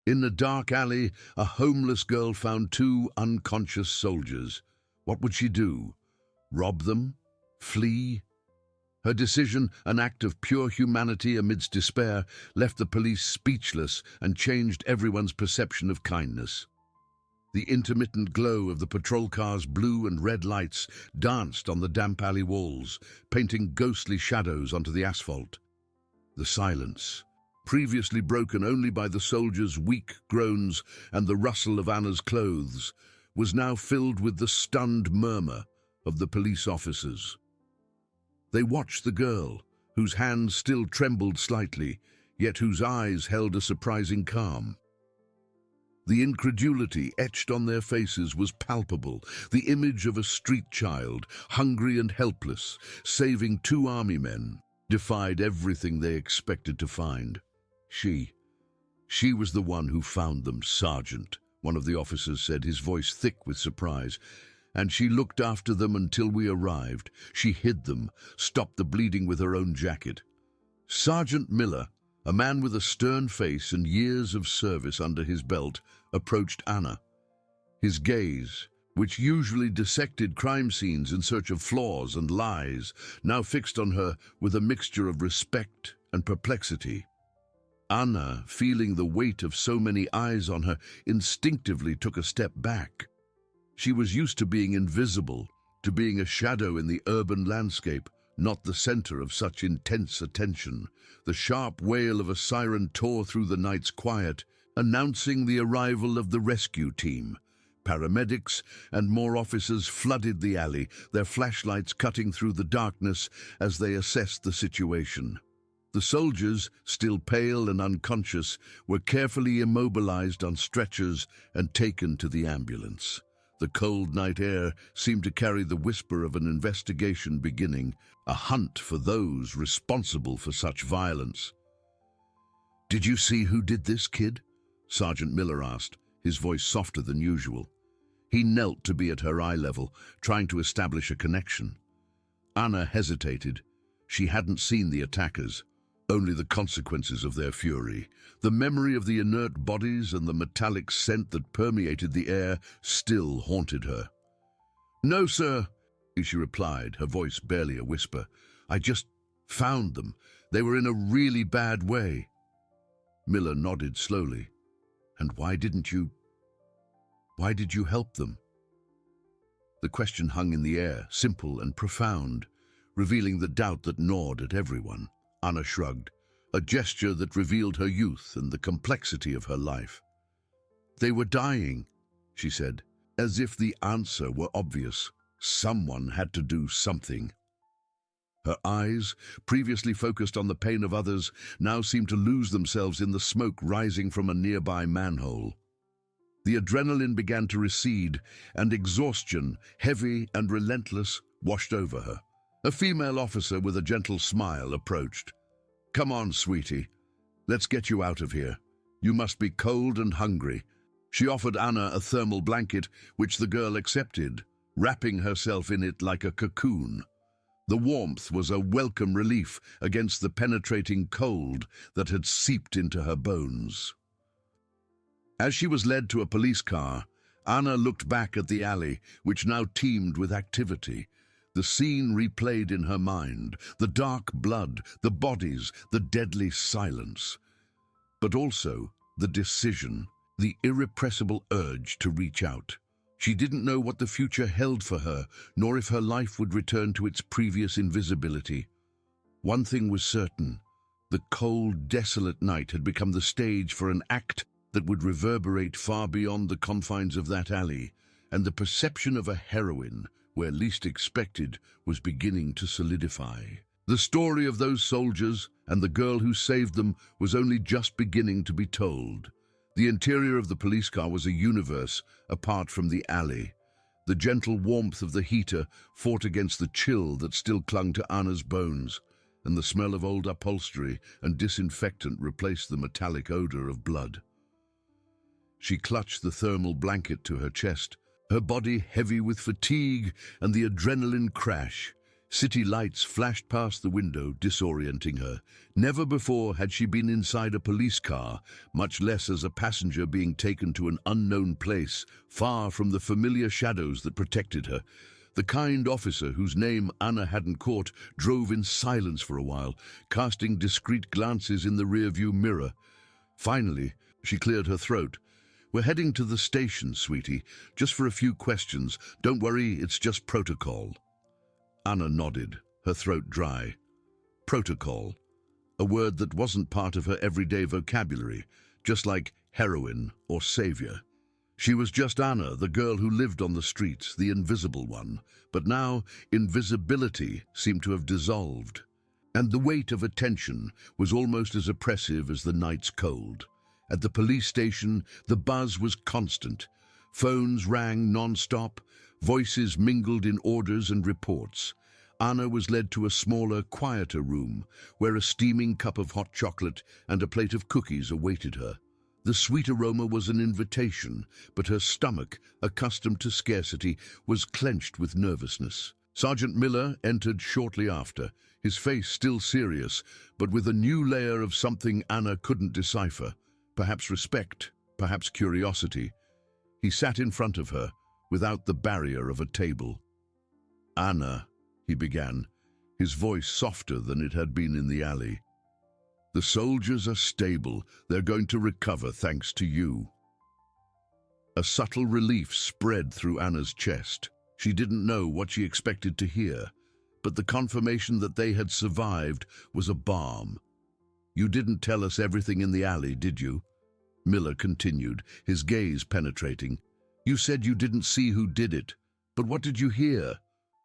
In a dark alley, a homeless girl found two unconscious soldiers. What would she do? Rob them? Flee? Her decision, an act of pure humanity amidst despair, left the police speechless and changed everyone's perception of kindness. The intermittent glow of the patrol car's blue and red lights danced on the damp alley walls, painting ghostly shadows onto the asphalt. The silence, previously broken only by the soldiers' weak groans and the rustle of Anna's clothes, was now filled with the stunned murmur of the police officers. They watched the girl, whose hands still trembled slightly, yet whose eyes held a surprising calm. The incredulity etched on their faces was palpable, the image of a street child, hungry and helpless, saving two army men, defied everything they expected to find. She was the one who found them, Sergeant, one of the officers said, his voice thick with surprise. And she looked after them until we arrived. She hid them, stopped the bleeding with her own jacket. Sergeant Miller, a man with a stern face and years of service under his belt, approached Anna. His gaze, which usually dissected crime scenes in search of flaws and lies, now fixed on her with a mixture of respect and perplexity. Anna, feeling the weight of so many eyes on her, instinctively took a step back. She was used to being invisible, to being a shadow in the urban landscape, not the center of such intense attention. The sharp wail of a siren tore through the night's quiet, announcing the arrival of the rescue team. Paramedics and more officers flooded the alley, their flashlights cutting through the darkness as they assessed the situation. The soldiers, still pale and unconscious, were carefully immobilized on stretchers and taken to the ambulance. The cold night air seemed to carry the whisper of an investigation beginning, a hunt for those responsible for such violence. "Did you see who did this, kid?" Sergeant Miller asked, his voice softer than usual. He knelt to be at her eye level, trying to establish a connection. Anna hesitated. She hadn't seen the attackers, only the consequences of their fury. The memory of the inert bodies and the metallic scent that permeated the air still haunted her. "No, sir," she replied, her voice barely a whisper. "I just found them. They were in a really bad way." Miller nodded slowly. "And why did you help them?" The question hung in the air, simple and profound, revealing the doubt that gnawed at everyone. Anna shrugged, a gesture that revealed her youth and the complexity of her life. "They were dying," she said, as if the answer were obvious. Someone had to do something. Her eyes, previously focused on the pain of others, now seemed to lose themselves in the smoke rising from a nearby manhole. The adrenaline began to recede, and exhaustion, heavy and relentless, washed over her. A female officer with a gentle smile approached. "Come on, sweetie. Let's get you out of here. You must be cold and hungry." She offered Anna a thermal blanket, which the girl accepted, wrapping herself in it like a cocoon. The warmth was a welcome relief against the penetrating cold that had seeped into her bones. As she was led to a police car, Anna looked back at the alley, which now teemed with activity. The scene replayed in her mind, the dark blood, the bodies, the deadly silence. But also the decision, the irrepressible urge to reach out. She didn't know what the future held for her, nor if her life would return to its previous invisibility. One thing was certain: the cold, desolate night had become the stage for an act that would reverberate far beyond the confines of that alley, and the perception of a heroine, where least expected, was beginning to solidify. The story of those soldiers and the girl who saved them was only just beginning to be told. The interior of the police car was a universe apart from the alley. The gentle warmth of the heater fought against the chill that still clung to Anna's bones, and the smell of old upholstery and disinfectant replaced the metallic odor of blood. She clutched the thermal blanket to her chest, her body heavy with fatigue and the adrenaline crash. City lights flashed past the window, disorienting her. Never before had she been inside a police car, much less as a passenger being taken to an unknown place, far from the familiar shadows that protected her. The kind officer whose name Anna hadn't caught drove in silence for a while, casting discreet glances in the rearview mirror. Finally, she cleared her throat. "We're heading to the station, sweetie. Just for a few questions. Don't worry, it's just protocol." Anna nodded, her throat dry. Protocol. A word that wasn't part of her everyday vocabulary, just like heroine or savior. She was just Anna, the girl who lived on the streets, the invisible one. But now, invisibility seemed to have dissolved. And the weight of attention was almost as oppressive as the night's cold. At the police station, the buzz was constant. Phones rang non-stop, voices mingled in orders and reports. Anna was led to a smaller, quieter room, where a steaming cup of hot chocolate and a plate of cookies awaited her. The sweet aroma was an invitation, but her stomach, accustomed to scarcity, was clenched with nervousness. Sergeant Miller entered shortly after, his face still serious, but with a new layer of something Anna couldn't decipher. Perhaps respect, perhaps curiosity. He sat in front of her, without the barrier of a table. "Anna," he began, his voice softer than it had been in the alley. "The soldiers are stable. They're going to recover thanks to you." A subtle relief spread through Anna's chest. She didn't know what she expected to hear, but the confirmation that they had survived was a balm. "You didn't tell us everything in the alley, did you?" Miller continued, his gaze penetrating. "You said you didn't see who did it, but what did you hear?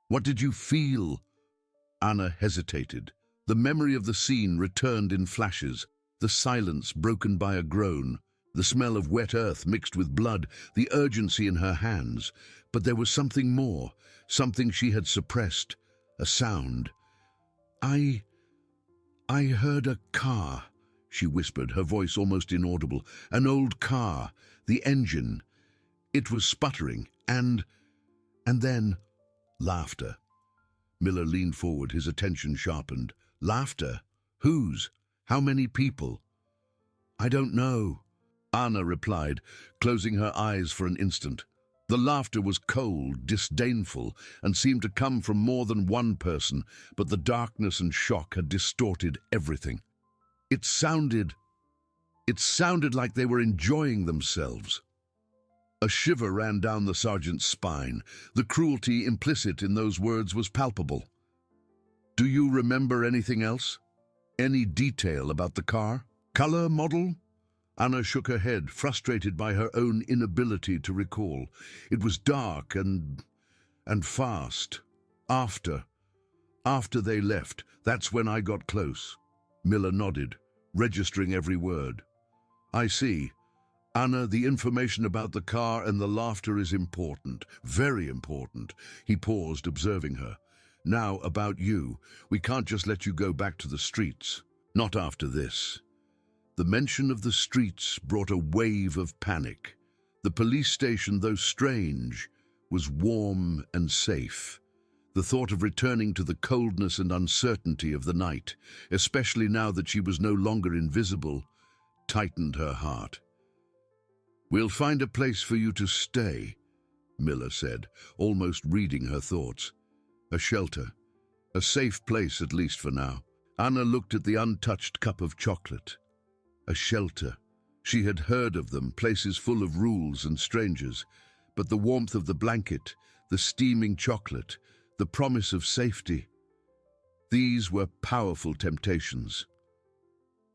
What did you feel?" Anna hesitated. The memory of the scene returned in flashes, the silence broken by a groan, the smell of wet earth mixed with blood, the urgency in her hands. But there was something more, something she had suppressed, a sound. I heard a car," she whispered, her voice almost inaudible. "An old car, the engine. It was sputtering, and then laughter." Miller leaned forward, his attention sharpened. "Laughter? Whose? How many people?" "I don't know," Anna replied, closing her eyes for an instant. The laughter was cold, disdainful, and seemed to come from more than one person, but the darkness and shock had distorted everything. It sounded like they were enjoying themselves. A shiver ran down the sergeant's spine. The cruelty implicit in those words was palpable. "Do you remember anything else? Any detail about the car? Color, model?" Anna shook her head, frustrated by her own inability to recall. "It was dark and fast. After they left, that's when I got close." Miller nodded, registering every word. "I see. Anna, the information about the car and the laughter is important, very important." He paused, observing her. "Now, about you. We can't just let you go back to the streets. Not after this." The mention of the streets brought a wave of panic. The police station, though strange, was warm and safe. The thought of returning to the coldness and uncertainty of the night, especially now that she was no longer invisible, tightened her heart. "We'll find a place for you to stay," Miller said, almost reading her thoughts. "A shelter. A safe place, at least for now." Anna looked at the untouched cup of chocolate. A shelter. She had heard of them, places full of rules and strangers. But the warmth of the blanket, the steaming chocolate, the promise of safety, these were powerful temptations.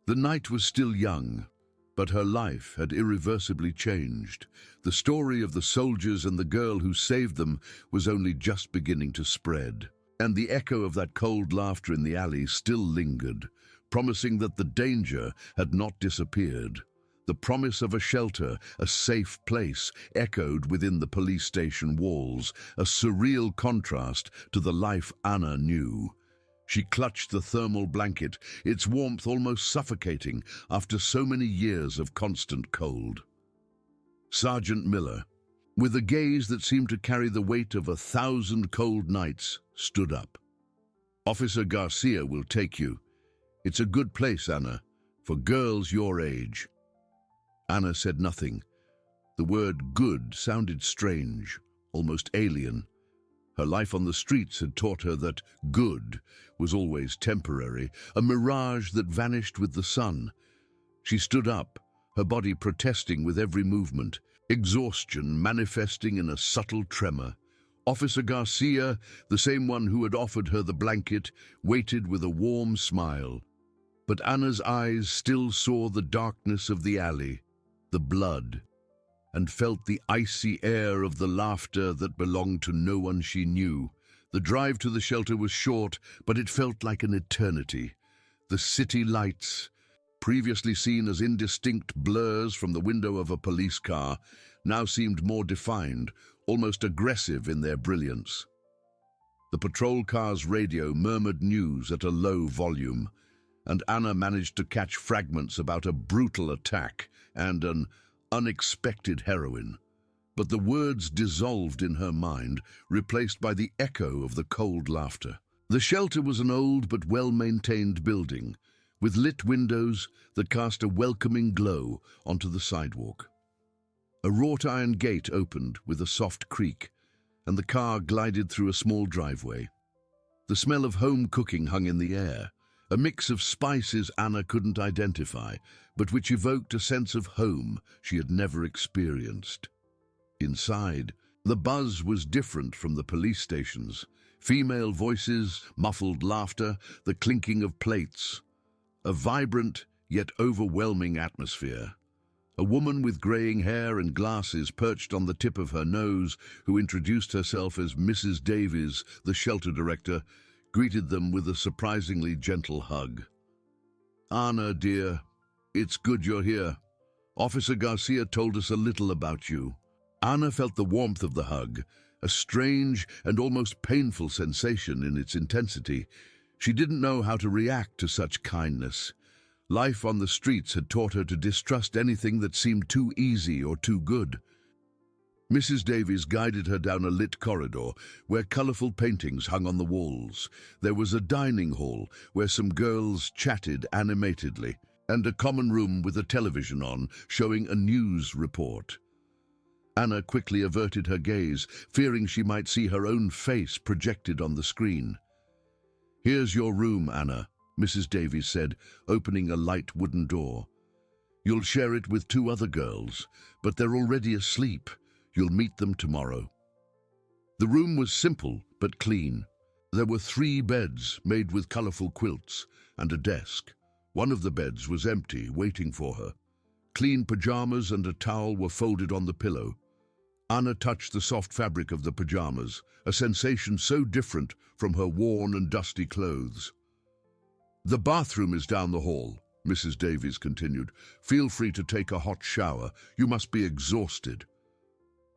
The night was still young, but her life had irreversibly changed. The story of the soldiers and the girl who saved them was only just beginning to spread. And the echo of that cold laughter in the alley still lingered, promising that the danger had not disappeared. The promise of a shelter, a safe place, echoed within the police station walls, a surreal contrast to the life Anna knew. She clutched the thermal blanket, its warmth almost suffocating after so many years of constant cold. Sergeant Miller, with a gaze that seemed to carry the weight of 1,000 cold nights, stood up. Officer Garcia will take you. It's a good place, Anna, for girls your age." Anna said nothing. The word good sounded strange, almost alien. Her life on the streets had taught her that good was always temporary, a mirage that vanished with the sun. She stood up, her body protesting with every movement, exhaustion manifesting in a subtle tremor. Officer Garcia, the same one who had offered her the blanket, waited with a warm smile. But Anna's eyes still saw the darkness of the alley, the blood, and felt the icy air of the laughter that belonged to no one she knew. The drive to the shelter was short, but it felt like an eternity. The city lights, previously seen as indistinct blurs from the window of a police car, now seemed more defined, almost aggressive in their brilliance. The patrol car's radio murmured news at a low volume, and Anna managed to catch fragments about a brutal attack and an unexpected heroine. But the words dissolved in her mind, replaced by the echo of the cold laughter. The shelter was an old but well-maintained building, with lit windows that cast a welcoming glow onto the sidewalk. A wrought-iron gate opened with a soft creak, and the car glided through a small driveway. The smell of home cooking hung in the air, a mix of spices Anna couldn't identify, but which evoked a sense of home she had never experienced. Inside, the buzz was different from the police stations. Female voices, muffled laughter, the clinking of plates. A vibrant, yet overwhelming atmosphere. A woman with graying hair and glasses perched on the tip of her nose, who introduced herself as Mrs. Davies, the shelter director, greeted them with a surprisingly gentle hug. "Anna, dear, it's good you're here. Officer Garcia told us a little about you." Anna felt the warmth of the hug, a strange and almost painful sensation in its intensity. She didn't know how to react to such kindness. Life on the streets had taught her to distrust anything that seemed too easy or too good. Mrs. Davies guided her down a lit corridor where colorful paintings hung on the walls. There was a dining hall where some girls chatted animatedly, and a common room with a television on, showing a news report. Anna quickly averted her gaze, fearing she might see her own face projected on the screen. "Here's your room, Anna," Mrs. Davies said, opening a light wooden door. "You'll share it with 2 other girls, but they're already asleep. You'll meet them tomorrow." The room was simple but clean. There were 3 beds made with colorful quilts and a desk. One of the beds was empty, waiting for her. Clean pajamas and a towel were folded on the pillow. Anna touched the soft fabric of the pajamas, a sensation so different from her worn and dusty clothes. "The bathroom is down the hall," Mrs. Davies continued. "Feel free to take a hot shower. You must be exhausted."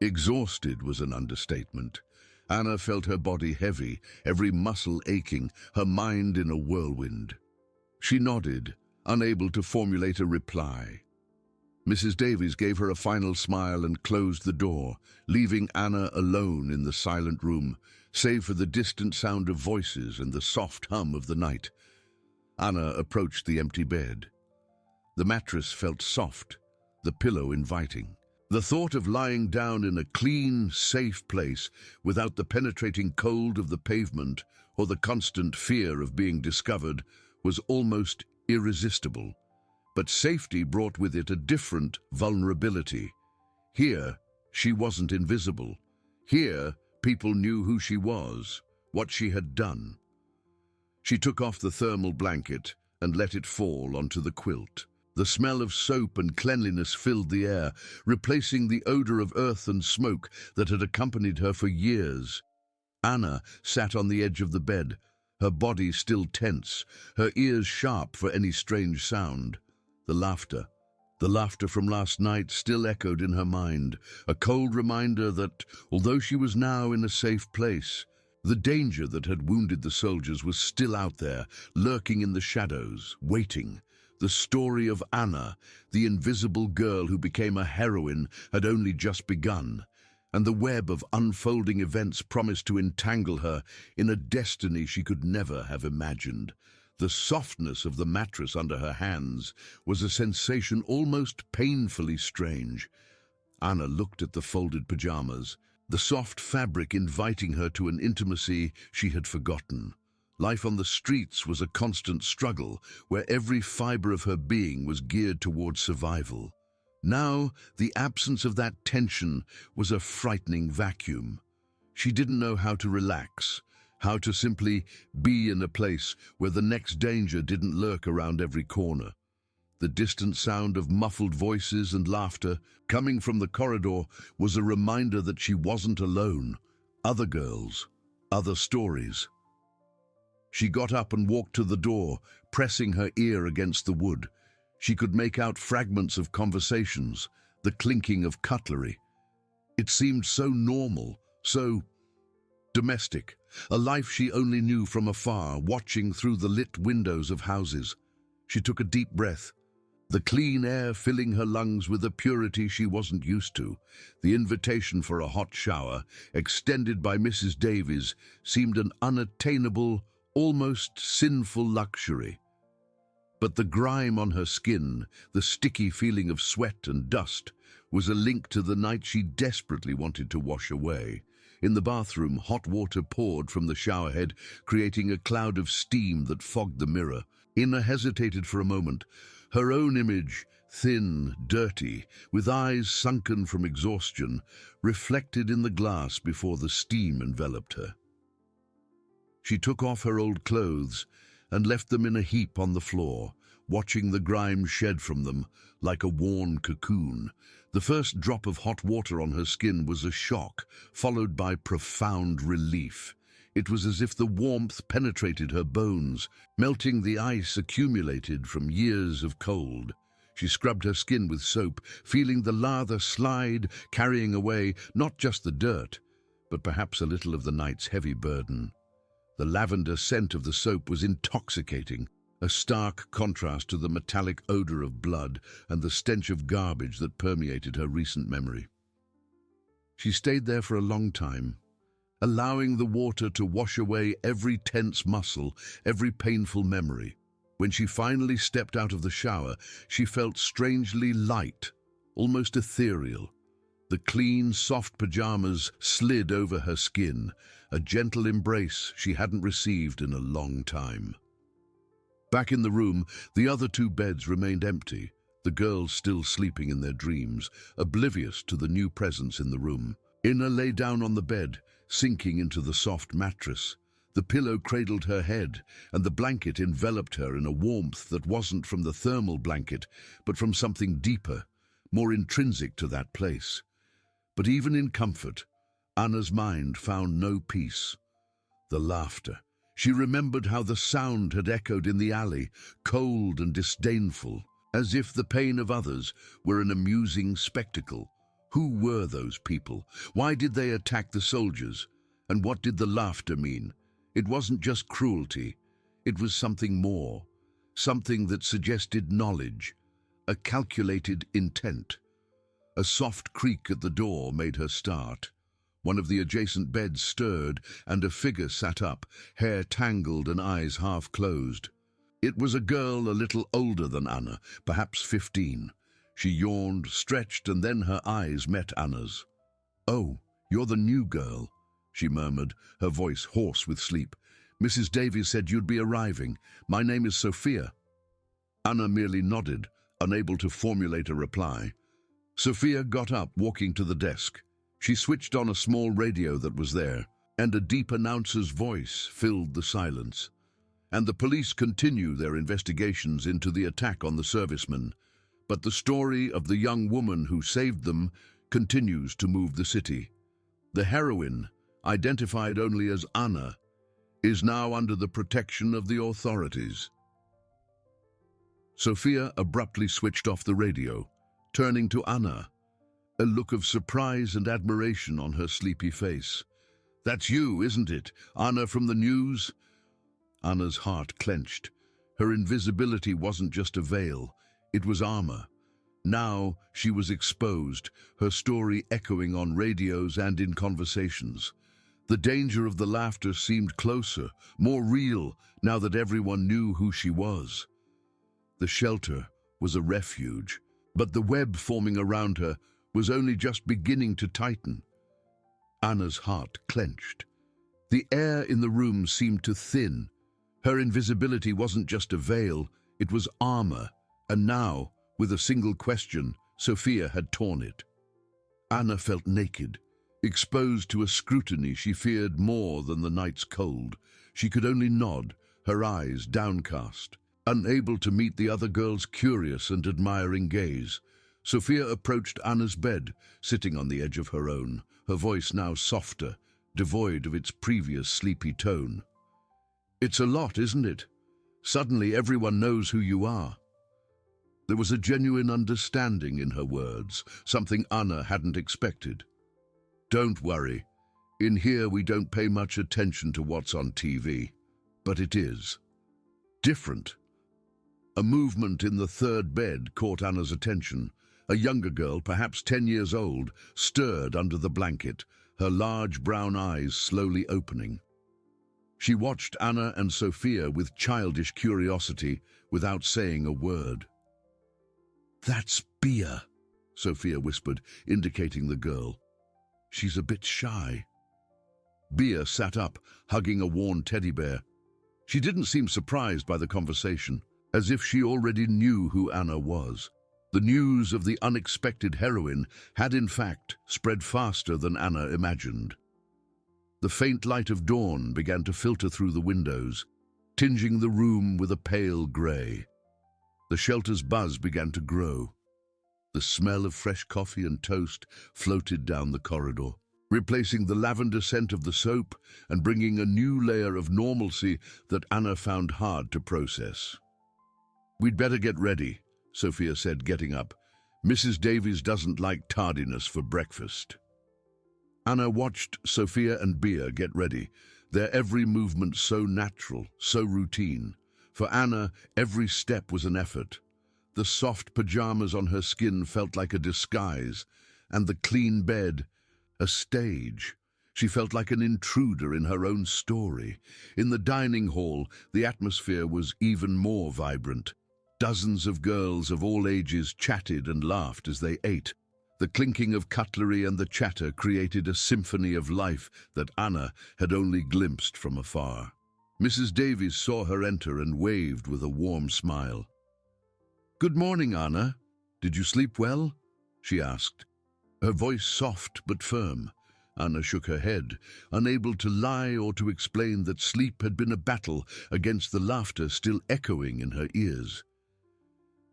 Exhausted was an understatement. Anna felt her body heavy, every muscle aching, her mind in a whirlwind. She nodded, unable to formulate a reply. Mrs. Davies gave her a final smile and closed the door, leaving Anna alone in the silent room, save for the distant sound of voices and the soft hum of the night. Anna approached the empty bed. The mattress felt soft, the pillow inviting. The thought of lying down in a clean, safe place without the penetrating cold of the pavement or the constant fear of being discovered was almost irresistible. But safety brought with it a different vulnerability. Here, she wasn't invisible. Here, people knew who she was, what she had done. She took off the thermal blanket and let it fall onto the quilt. The smell of soap and cleanliness filled the air, replacing the odor of earth and smoke that had accompanied her for years. Anna sat on the edge of the bed, her body still tense, her ears sharp for any strange sound. The laughter from last night still echoed in her mind, a cold reminder that, although she was now in a safe place, the danger that had wounded the soldiers was still out there, lurking in the shadows, waiting. The story of Anna, the invisible girl who became a heroine, had only just begun, and the web of unfolding events promised to entangle her in a destiny she could never have imagined. The softness of the mattress under her hands was a sensation almost painfully strange. Anna looked at the folded pajamas, the soft fabric inviting her to an intimacy she had forgotten. Life on the streets was a constant struggle, where every fiber of her being was geared towards survival. Now, the absence of that tension was a frightening vacuum. She didn't know how to relax, how to simply be in a place where the next danger didn't lurk around every corner. The distant sound of muffled voices and laughter coming from the corridor was a reminder that she wasn't alone. Other girls, other stories. She got up and walked to the door, pressing her ear against the wood. She could make out fragments of conversations, the clinking of cutlery. It seemed so normal, so domestic, a life she only knew from afar, watching through the lit windows of houses. She took a deep breath, the clean air filling her lungs with a purity she wasn't used to. The invitation for a hot shower, extended by Mrs. Davies, seemed an unattainable, almost sinful luxury. But the grime on her skin, the sticky feeling of sweat and dust, was a link to the night she desperately wanted to wash away. In the bathroom, hot water poured from the showerhead, creating a cloud of steam that fogged the mirror. Anna hesitated for a moment, her own image, thin, dirty, with eyes sunken from exhaustion, reflected in the glass before the steam enveloped her. She took off her old clothes and left them in a heap on the floor, watching the grime shed from them like a worn cocoon. The first drop of hot water on her skin was a shock, followed by profound relief. It was as if the warmth penetrated her bones, melting the ice accumulated from years of cold. She scrubbed her skin with soap, feeling the lather slide, carrying away not just the dirt, but perhaps a little of the night's heavy burden. The lavender scent of the soap was intoxicating, a stark contrast to the metallic odor of blood and the stench of garbage that permeated her recent memory. She stayed there for a long time, allowing the water to wash away every tense muscle, every painful memory. When she finally stepped out of the shower, she felt strangely light, almost ethereal. The clean, soft pajamas slid over her skin, a gentle embrace she hadn't received in a long time. Back in the room, the other two beds remained empty, the girls still sleeping in their dreams, oblivious to the new presence in the room. Anna lay down on the bed, sinking into the soft mattress. The pillow cradled her head, and the blanket enveloped her in a warmth that wasn't from the thermal blanket, but from something deeper, more intrinsic to that place. But even in comfort, Anna's mind found no peace. The laughter. She remembered how the sound had echoed in the alley, cold and disdainful, as if the pain of others were an amusing spectacle. Who were those people? Why did they attack the soldiers? And what did the laughter mean? It wasn't just cruelty. It was something more, something that suggested knowledge, a calculated intent. A soft creak at the door made her start. One of the adjacent beds stirred, and a figure sat up, hair tangled and eyes half closed. It was a girl a little older than Anna, perhaps 15. She yawned, stretched, and then her eyes met Anna's. "Oh, you're the new girl," she murmured, her voice hoarse with sleep. "Mrs. Davies said you'd be arriving. My name is Sophia." Anna merely nodded, unable to formulate a reply. Sophia got up, walking to the desk. She switched on a small radio that was there, and a deep announcer's voice filled the silence. "And the police continue their investigations into the attack on the servicemen. But the story of the young woman who saved them continues to move the city. The heroine, identified only as Anna, is now under the protection of the authorities." Sophia abruptly switched off the radio, turning to Anna, a look of surprise and admiration on her sleepy face. "That's you, isn't it? Anna from the news?" Anna's heart clenched. Her invisibility wasn't just a veil, it was armor. Now she was exposed, her story echoing on radios and in conversations. The danger of the laughter seemed closer, more real, now that everyone knew who she was. The shelter was a refuge, but the web forming around her was only just beginning to tighten. Anna's heart clenched. The air in the room seemed to thin. Her invisibility wasn't just a veil, it was armor, and now, with a single question, Sophia had torn it. Anna felt naked, exposed to a scrutiny she feared more than the night's cold. She could only nod, her eyes downcast, unable to meet the other girl's curious and admiring gaze. Sophia approached Anna's bed, sitting on the edge of her own, her voice now softer, devoid of its previous sleepy tone. "It's a lot, isn't it? Suddenly everyone knows who you are." There was a genuine understanding in her words, something Anna hadn't expected. "Don't worry. In here we don't pay much attention to what's on TV. But it is different." A movement in the third bed caught Anna's attention. A younger girl, perhaps 10 years old, stirred under the blanket, her large brown eyes slowly opening. She watched Anna and Sophia with childish curiosity, without saying a word. "That's Bia," Sophia whispered, indicating the girl. "She's a bit shy." Bia sat up, hugging a worn teddy bear. She didn't seem surprised by the conversation, as if she already knew who Anna was. The news of the unexpected heroine had in fact spread faster than Anna imagined. The faint light of dawn began to filter through the windows, tinging the room with a pale grey. The shelter's buzz began to grow. The smell of fresh coffee and toast floated down the corridor, replacing the lavender scent of the soap and bringing a new layer of normalcy that Anna found hard to process. "We'd better get ready," Sophia said, getting up. "Mrs. Davies doesn't like tardiness for breakfast." Anna watched Sophia and Bia get ready, their every movement so natural, so routine. For Anna, every step was an effort. The soft pajamas on her skin felt like a disguise, and the clean bed, a stage. She felt like an intruder in her own story. In the dining hall, the atmosphere was even more vibrant. Dozens of girls of all ages chatted and laughed as they ate. The clinking of cutlery and the chatter created a symphony of life that Anna had only glimpsed from afar. Mrs. Davies saw her enter and waved with a warm smile. "Good morning, Anna. Did you sleep well?" she asked. Her voice soft but firm. Anna shook her head, unable to lie or to explain that sleep had been a battle against the laughter still echoing in her ears.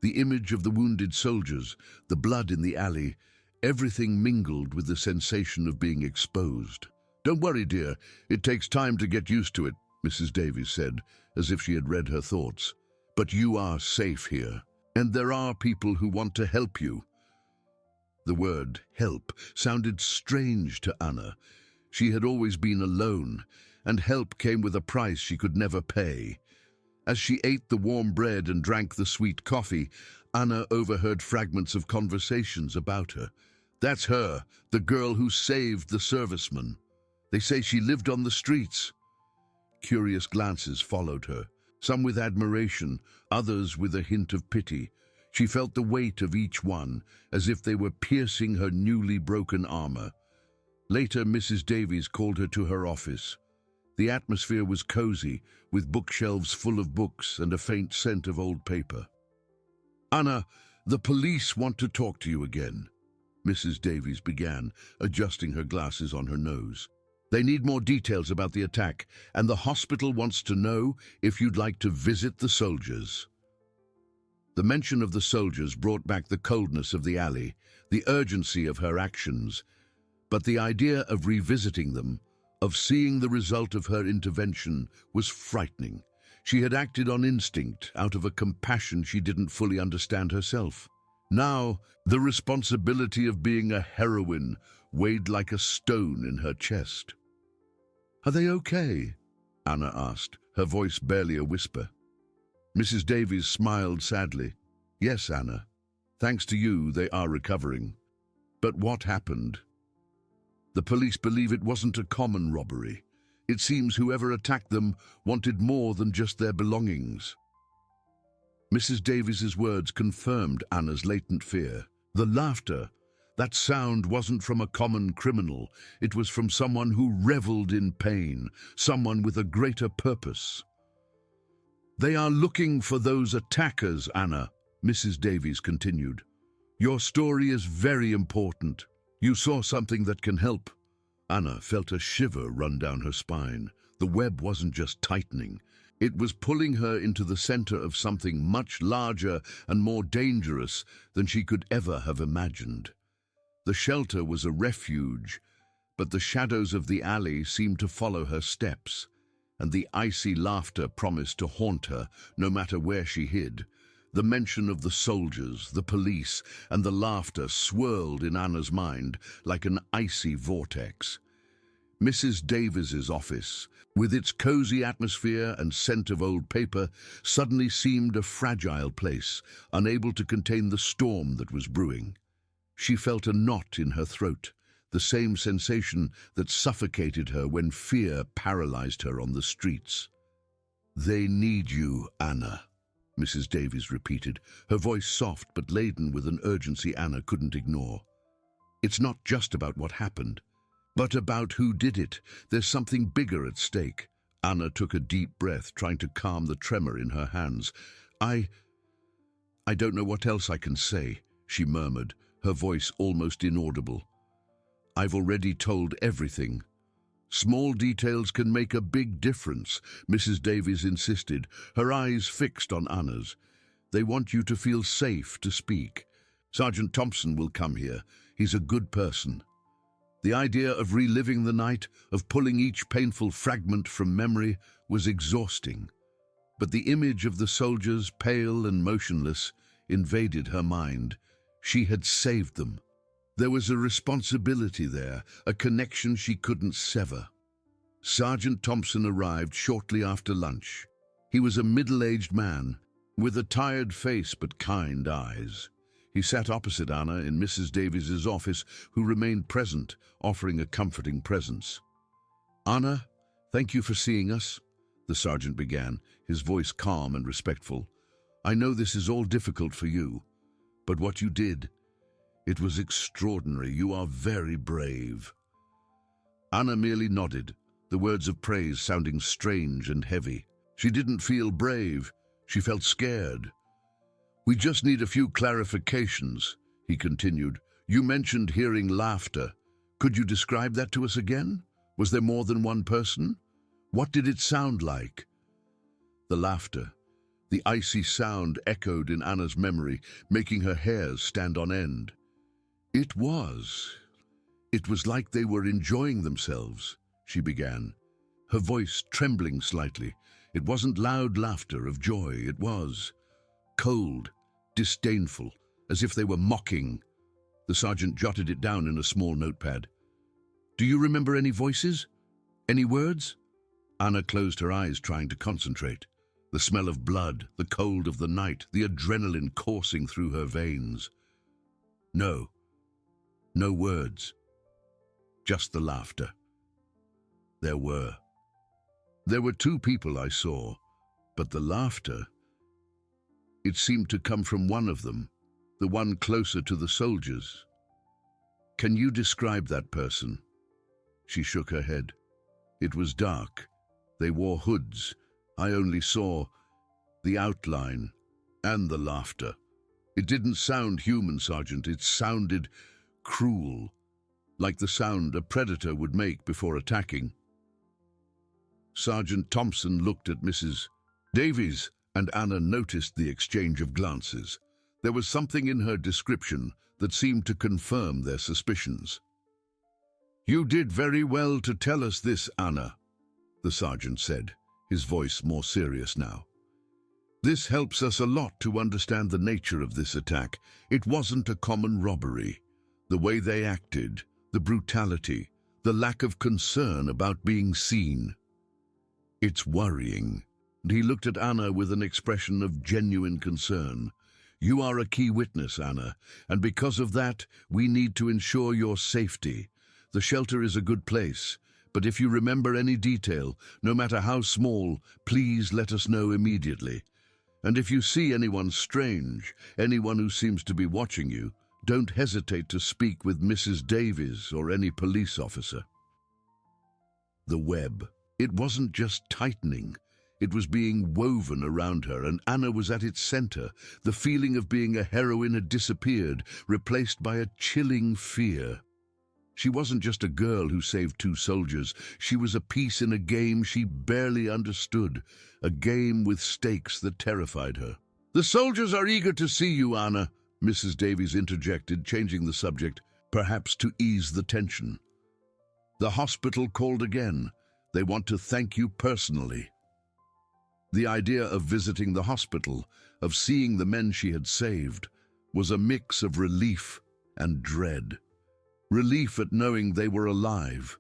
The image of the wounded soldiers, the blood in the alley, everything mingled with the sensation of being exposed. "Don't worry, dear. It takes time to get used to it," Mrs. Davies said, as if she had read her thoughts. "But you are safe here, and there are people who want to help you." The word help sounded strange to Anna. She had always been alone, and help came with a price she could never pay. As she ate the warm bread and drank the sweet coffee, Anna overheard fragments of conversations about her. "That's her, the girl who saved the serviceman. They say she lived on the streets." Curious glances followed her, some with admiration, others with a hint of pity. She felt the weight of each one, as if they were piercing her newly broken armor. Later, Mrs. Davies called her to her office. The atmosphere was cozy, with bookshelves full of books and a faint scent of old paper. "Anna, the police want to talk to you again," Mrs. Davies began, adjusting her glasses on her nose. "They need more details about the attack, and the hospital wants to know if you'd like to visit the soldiers." The mention of the soldiers brought back the coldness of the alley, the urgency of her actions, but the idea of revisiting them, of seeing the result of her intervention, was frightening. She had acted on instinct, out of a compassion she didn't fully understand herself. Now, the responsibility of being a heroine weighed like a stone in her chest. "Are they okay?" Anna asked, her voice barely a whisper. Mrs. Davies smiled sadly. "Yes, Anna. Thanks to you, they are recovering. But what happened? The police believe it wasn't a common robbery. It seems whoever attacked them wanted more than just their belongings. Mrs. Davies's words confirmed Anna's latent fear. The laughter, that sound wasn't from a common criminal. It was from someone who reveled in pain, someone with a greater purpose. They are looking for those attackers, Anna, Mrs. Davies continued. Your story is very important. You saw something that can help. Anna felt a shiver run down her spine. The web wasn't just tightening. It was pulling her into the center of something much larger and more dangerous than she could ever have imagined. The shelter was a refuge, but the shadows of the alley seemed to follow her steps, and the icy laughter promised to haunt her no matter where she hid. The mention of the soldiers, the police, and the laughter swirled in Anna's mind like an icy vortex. Mrs. Davies's office, with its cozy atmosphere and scent of old paper, suddenly seemed a fragile place, unable to contain the storm that was brewing. She felt a knot in her throat, the same sensation that suffocated her when fear paralyzed her on the streets. They need you, Anna, Mrs. Davies repeated, her voice soft but laden with an urgency Anna couldn't ignore. It's not just about what happened, but about who did it. There's something bigger at stake. Anna took a deep breath, trying to calm the tremor in her hands. I don't know what else I can say, she murmured, her voice almost inaudible. I've already told everything. Small details can make a big difference, Mrs. Davies insisted, her eyes fixed on Anna's. They want you to feel safe to speak. Sergeant Thompson will come here. He's a good person. The idea of reliving the night, of pulling each painful fragment from memory, was exhausting. But the image of the soldiers, pale and motionless, invaded her mind. She had saved them. There was a responsibility there, a connection she couldn't sever. Sergeant Thompson arrived shortly after lunch. He was a middle-aged man, with a tired face but kind eyes. He sat opposite Anna in Mrs. Davies's office, who remained present, offering a comforting presence. Anna, thank you for seeing us, the sergeant began, his voice calm and respectful. I know this is all difficult for you, but what you did, it was extraordinary. You are very brave. Anna merely nodded, the words of praise sounding strange and heavy. She didn't feel brave. She felt scared. We just need a few clarifications, he continued. You mentioned hearing laughter. Could you describe that to us again? Was there more than one person? What did it sound like? The laughter, the icy sound echoed in Anna's memory, making her hairs stand on end. It was like they were enjoying themselves, she began, her voice trembling slightly. It wasn't loud laughter of joy, it was cold, disdainful, as if they were mocking. The sergeant jotted it down in a small notepad. Do you remember any voices? Any words? Anna closed her eyes, trying to concentrate. The smell of blood, the cold of the night, the adrenaline coursing through her veins. No words. Just the laughter. There were two people I saw, but the laughter, it seemed to come from one of them, the one closer to the soldiers. Can you describe that person? She shook her head. It was dark. They wore hoods. I only saw the outline and the laughter. It didn't sound human, Sergeant. It sounded cruel, like the sound a predator would make before attacking. Sergeant Thompson looked at Mrs. Davies, and Anna noticed the exchange of glances. There was something in her description that seemed to confirm their suspicions. You did very well to tell us this, Anna, the sergeant said, his voice more serious now. This helps us a lot to understand the nature of this attack. It wasn't a common robbery. The way they acted, the brutality, the lack of concern about being seen. It's worrying. And he looked at Anna with an expression of genuine concern. You are a key witness, Anna, and because of that, we need to ensure your safety. The shelter is a good place, but if you remember any detail, no matter how small, please let us know immediately. And if you see anyone strange, anyone who seems to be watching you, don't hesitate to speak with Mrs. Davies or any police officer. The web. It wasn't just tightening. It was being woven around her, and Anna was at its center. The feeling of being a heroine had disappeared, replaced by a chilling fear. She wasn't just a girl who saved 2 soldiers. She was a piece in a game she barely understood, a game with stakes that terrified her. "The soldiers are eager to see you, Anna," Mrs. Davies interjected, changing the subject, perhaps to ease the tension. The hospital called again. "They want to thank you personally." The idea of visiting the hospital, of seeing the men she had saved, was a mix of relief and dread. Relief at knowing they were alive,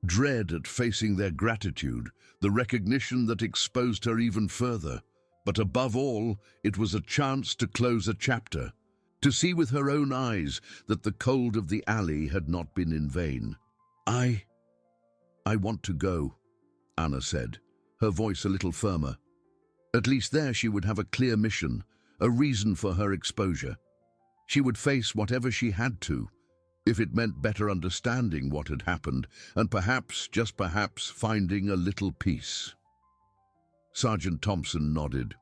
dread at facing their gratitude, the recognition that exposed her even further. But above all, it was a chance to close a chapter, to see with her own eyes that the cold of the alley had not been in vain. I want to go," Anna said, her voice a little firmer. At least there she would have a clear mission, a reason for her exposure. She would face whatever she had to, if it meant better understanding what had happened, and perhaps, just perhaps, finding a little peace. Sergeant Thompson nodded.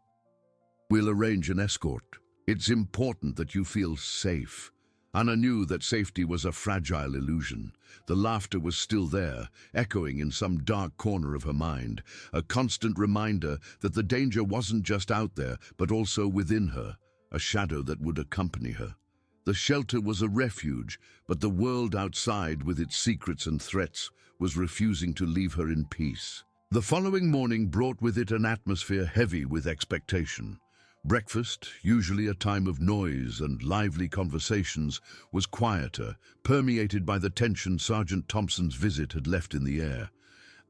"We'll arrange an escort. It's important that you feel safe." Anna knew that safety was a fragile illusion. The laughter was still there, echoing in some dark corner of her mind, a constant reminder that the danger wasn't just out there, but also within her, a shadow that would accompany her. The shelter was a refuge, but the world outside, with its secrets and threats, was refusing to leave her in peace. The following morning brought with it an atmosphere heavy with expectation. Breakfast, usually a time of noise and lively conversations, was quieter, permeated by the tension Sergeant Thompson's visit had left in the air.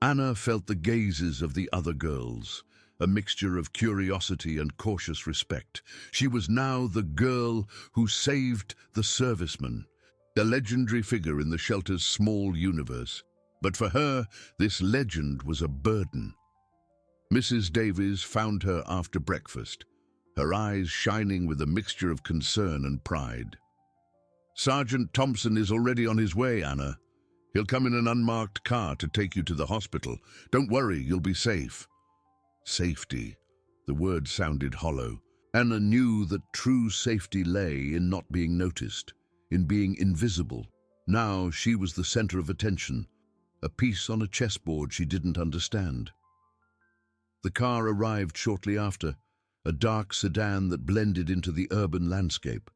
Anna felt the gazes of the other girls, a mixture of curiosity and cautious respect. She was now the girl who saved the serviceman, a legendary figure in the shelter's small universe. But for her, this legend was a burden. Mrs. Davies found her after breakfast, her eyes shining with a mixture of concern and pride. "Sergeant Thompson is already on his way, Anna. He'll come in an unmarked car to take you to the hospital. Don't worry, you'll be safe." Safety. The word sounded hollow. Anna knew that true safety lay in not being noticed, in being invisible. Now she was the center of attention, a piece on a chessboard she didn't understand. The car arrived shortly after, a dark sedan that blended into the urban landscape.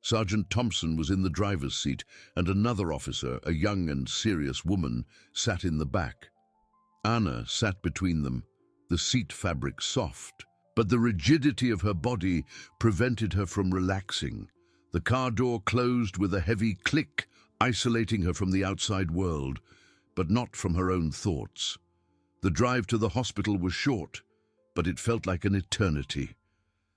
Sergeant Thompson was in the driver's seat, and another officer, a young and serious woman, sat in the back. Anna sat between them, the seat fabric soft, but the rigidity of her body prevented her from relaxing. The car door closed with a heavy click, isolating her from the outside world, but not from her own thoughts. The drive to the hospital was short, but it felt like an eternity.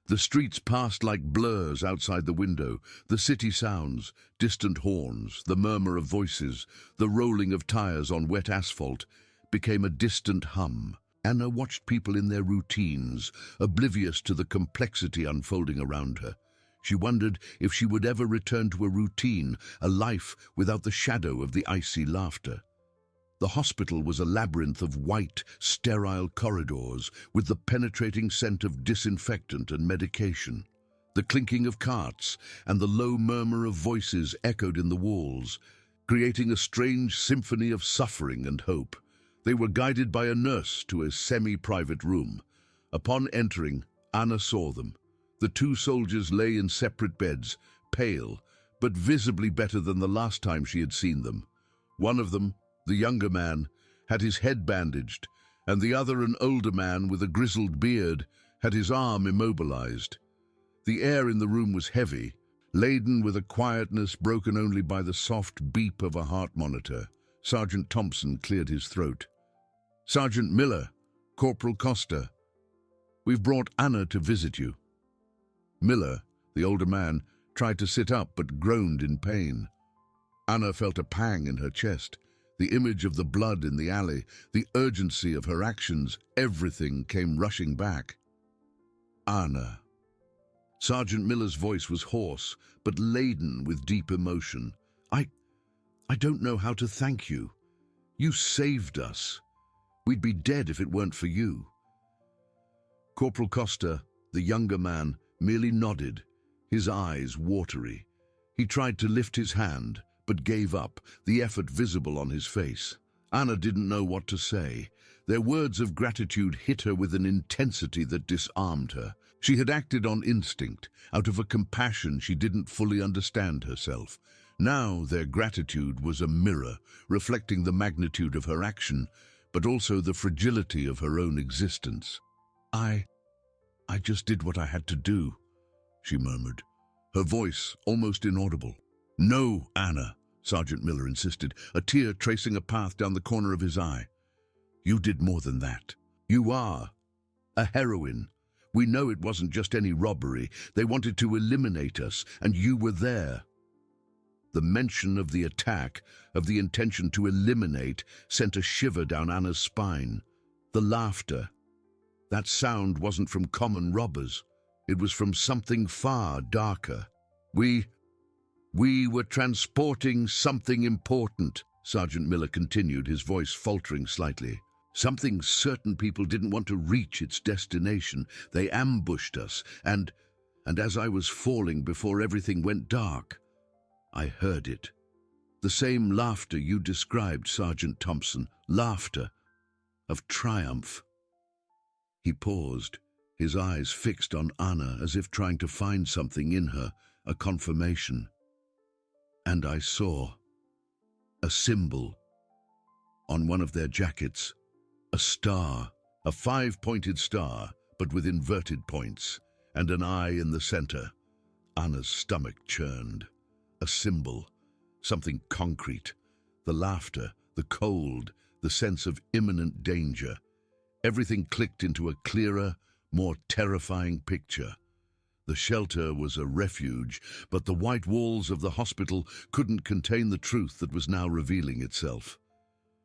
The streets passed like blurs outside the window, the city sounds, distant horns, the murmur of voices, the rolling of tires on wet asphalt, became a distant hum. Anna watched people in their routines, oblivious to the complexity unfolding around her. She wondered if she would ever return to a routine, a life without the shadow of the icy laughter. The hospital was a labyrinth of white, sterile corridors with the penetrating scent of disinfectant and medication. The clinking of carts and the low murmur of voices echoed in the walls, creating a strange symphony of suffering and hope. They were guided by a nurse to a semi-private room. Upon entering, Anna saw them. The 2 soldiers lay in separate beds, pale, but visibly better than the last time she had seen them. One of them, the younger man, had his head bandaged, and the other, an older man with a grizzled beard, had his arm immobilized. The air in the room was heavy, laden with a quietness broken only by the soft beep of a heart monitor. Sergeant Thompson cleared his throat. "Sergeant Miller, Corporal Costa, we've brought Anna to visit you." Miller, The older man tried to sit up but groaned in pain. Anna felt a pang in her chest. The image of the blood in the alley, the urgency of her actions, everything came rushing back. Anna. Sergeant Miller's voice was hoarse, but laden with deep emotion. I don't know how to thank you. You saved us. We'd be dead if it weren't for you. Corporal Costa, the younger man, merely nodded, his eyes watery. He tried to lift his hand, but gave up, the effort visible on his face. Anna didn't know what to say. Their words of gratitude hit her with an intensity that disarmed her. She had acted on instinct, out of a compassion she didn't fully understand herself. Now their gratitude was a mirror, reflecting the magnitude of her action, but also the fragility of her own existence. I just did what I had to do, she murmured, her voice almost inaudible. No, Anna, Sergeant Miller insisted, a tear tracing a path down the corner of his eye. You did more than that. You are a heroine. We know it wasn't just any robbery. They wanted to eliminate us, and you were there. The mention of the attack, of the intention to eliminate, sent a shiver down Anna's spine. The laughter. That sound wasn't from common robbers. It was from something far darker. We were transporting something important, Sergeant Miller continued, his voice faltering slightly. Something certain people didn't want to reach its destination. They ambushed us, and as I was falling before everything went dark, I heard it. The same laughter you described, Sergeant Thompson. Laughter of triumph. He paused, his eyes fixed on Anna as if trying to find something in her, a confirmation. And I saw a symbol on one of their jackets, a star, a 5-pointed star, but with inverted points, and an eye in the center. Anna's stomach churned. A symbol, something concrete, the laughter, the cold, the sense of imminent danger. Everything clicked into a clearer, more terrifying picture. The shelter was a refuge, but the white walls of the hospital couldn't contain the truth that was now revealing itself.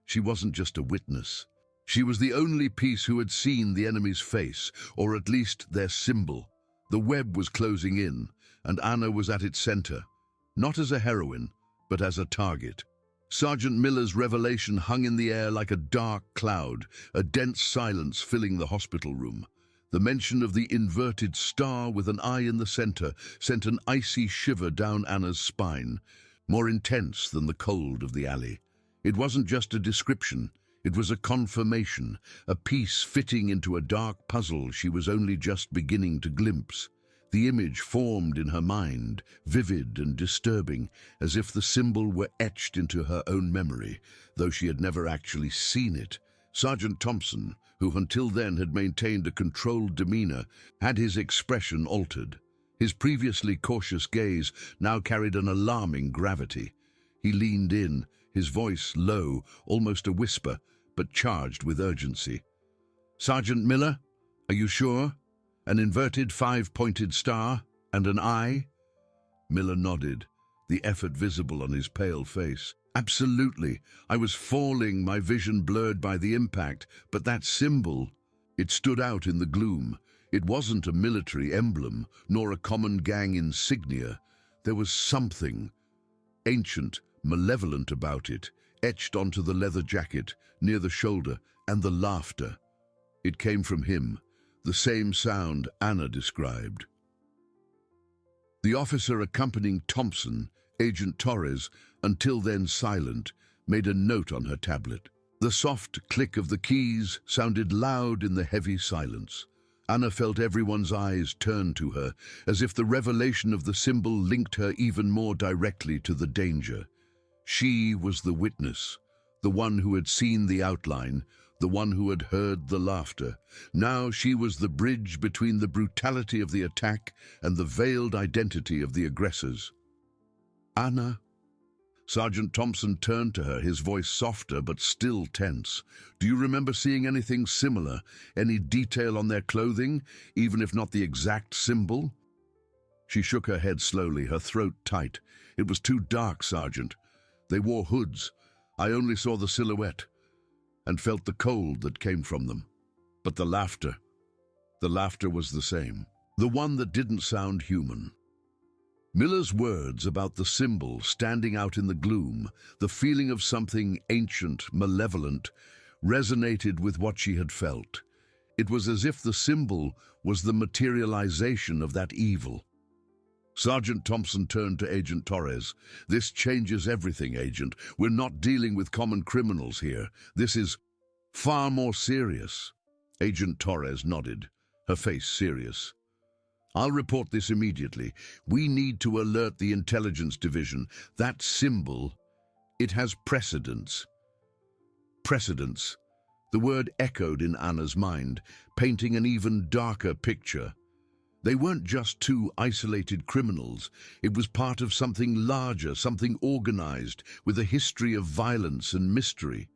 She wasn't just a witness. She was the only piece who had seen the enemy's face, or at least their symbol. The web was closing in, and Anna was at its center. Not as a heroine, but as a target. Sergeant Miller's revelation hung in the air like a dark cloud, a dense silence filling the hospital room. The mention of the inverted star with an eye in the center sent an icy shiver down Anna's spine, more intense than the cold of the alley. It wasn't just a description, it was a confirmation, a piece fitting into a dark puzzle she was only just beginning to glimpse. The image formed in her mind, vivid and disturbing, as if the symbol were etched into her own memory, though she had never actually seen it. Sergeant Thompson, who until then had maintained a controlled demeanor, had his expression altered. His previously cautious gaze now carried an alarming gravity. He leaned in, his voice low, almost a whisper, but charged with urgency. "Sergeant Miller, are you sure? An inverted 5-pointed star and an eye?" Miller nodded, the effort visible on his pale face. "Absolutely. I was falling, my vision blurred by the impact, but that symbol, it stood out in the gloom. It wasn't a military emblem, nor a common gang insignia. There was something ancient, malevolent about it, etched onto the leather jacket, near the shoulder, and the laughter. It came from him, the same sound Anna described. The officer accompanying Thompson, Agent Torres, until then silent, made a note on her tablet. The soft click of the keys sounded loud in the heavy silence. Anna felt everyone's eyes turn to her, as if the revelation of the symbol linked her even more directly to the danger. She was the witness, the one who had seen the outline, the one who had heard the laughter. Now she was the bridge between the brutality of the attack and the veiled identity of the aggressors. "Anna?" Sergeant Thompson turned to her, his voice softer but still tense. "Do you remember seeing anything similar? Any detail on their clothing, even if not the exact symbol?" She shook her head slowly, her throat tight. It was too dark, Sergeant. They wore hoods. I only saw the silhouette and felt the cold that came from them. But the laughter was the same. The one that didn't sound human. Miller's words about the symbol standing out in the gloom, the feeling of something ancient, malevolent, resonated with what she had felt. It was as if the symbol was the materialization of that evil. Sergeant Thompson turned to Agent Torres. "This changes everything, Agent. We're not dealing with common criminals here. This is far more serious." Agent Torres nodded, her face serious. "I'll report this immediately. We need to alert the intelligence division. That symbol, it has precedence." Precedence. The word echoed in Anna's mind, painting an even darker picture. They weren't just two isolated criminals. It was part of something larger, something organized, with a history of violence and mystery.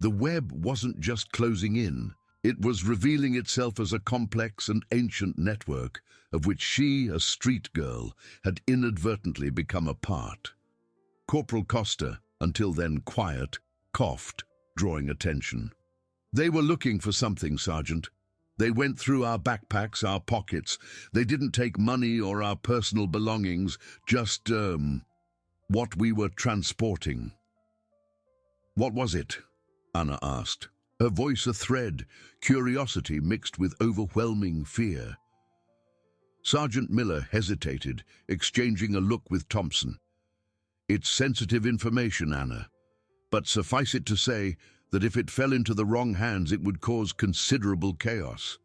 The web wasn't just closing in. It was revealing itself as a complex and ancient network of which she, a street girl, had inadvertently become a part. Corporal Costa, until then quiet, coughed, drawing attention. "They were looking for something, Sergeant. They went through our backpacks, our pockets. They didn't take money or our personal belongings, just, what we were transporting." "What was it?" Anna asked, her voice a thread, curiosity mixed with overwhelming fear. Sergeant Miller hesitated, exchanging a look with Thompson. "It's sensitive information, Anna, but suffice it to say that if it fell into the wrong hands, it would cause considerable chaos.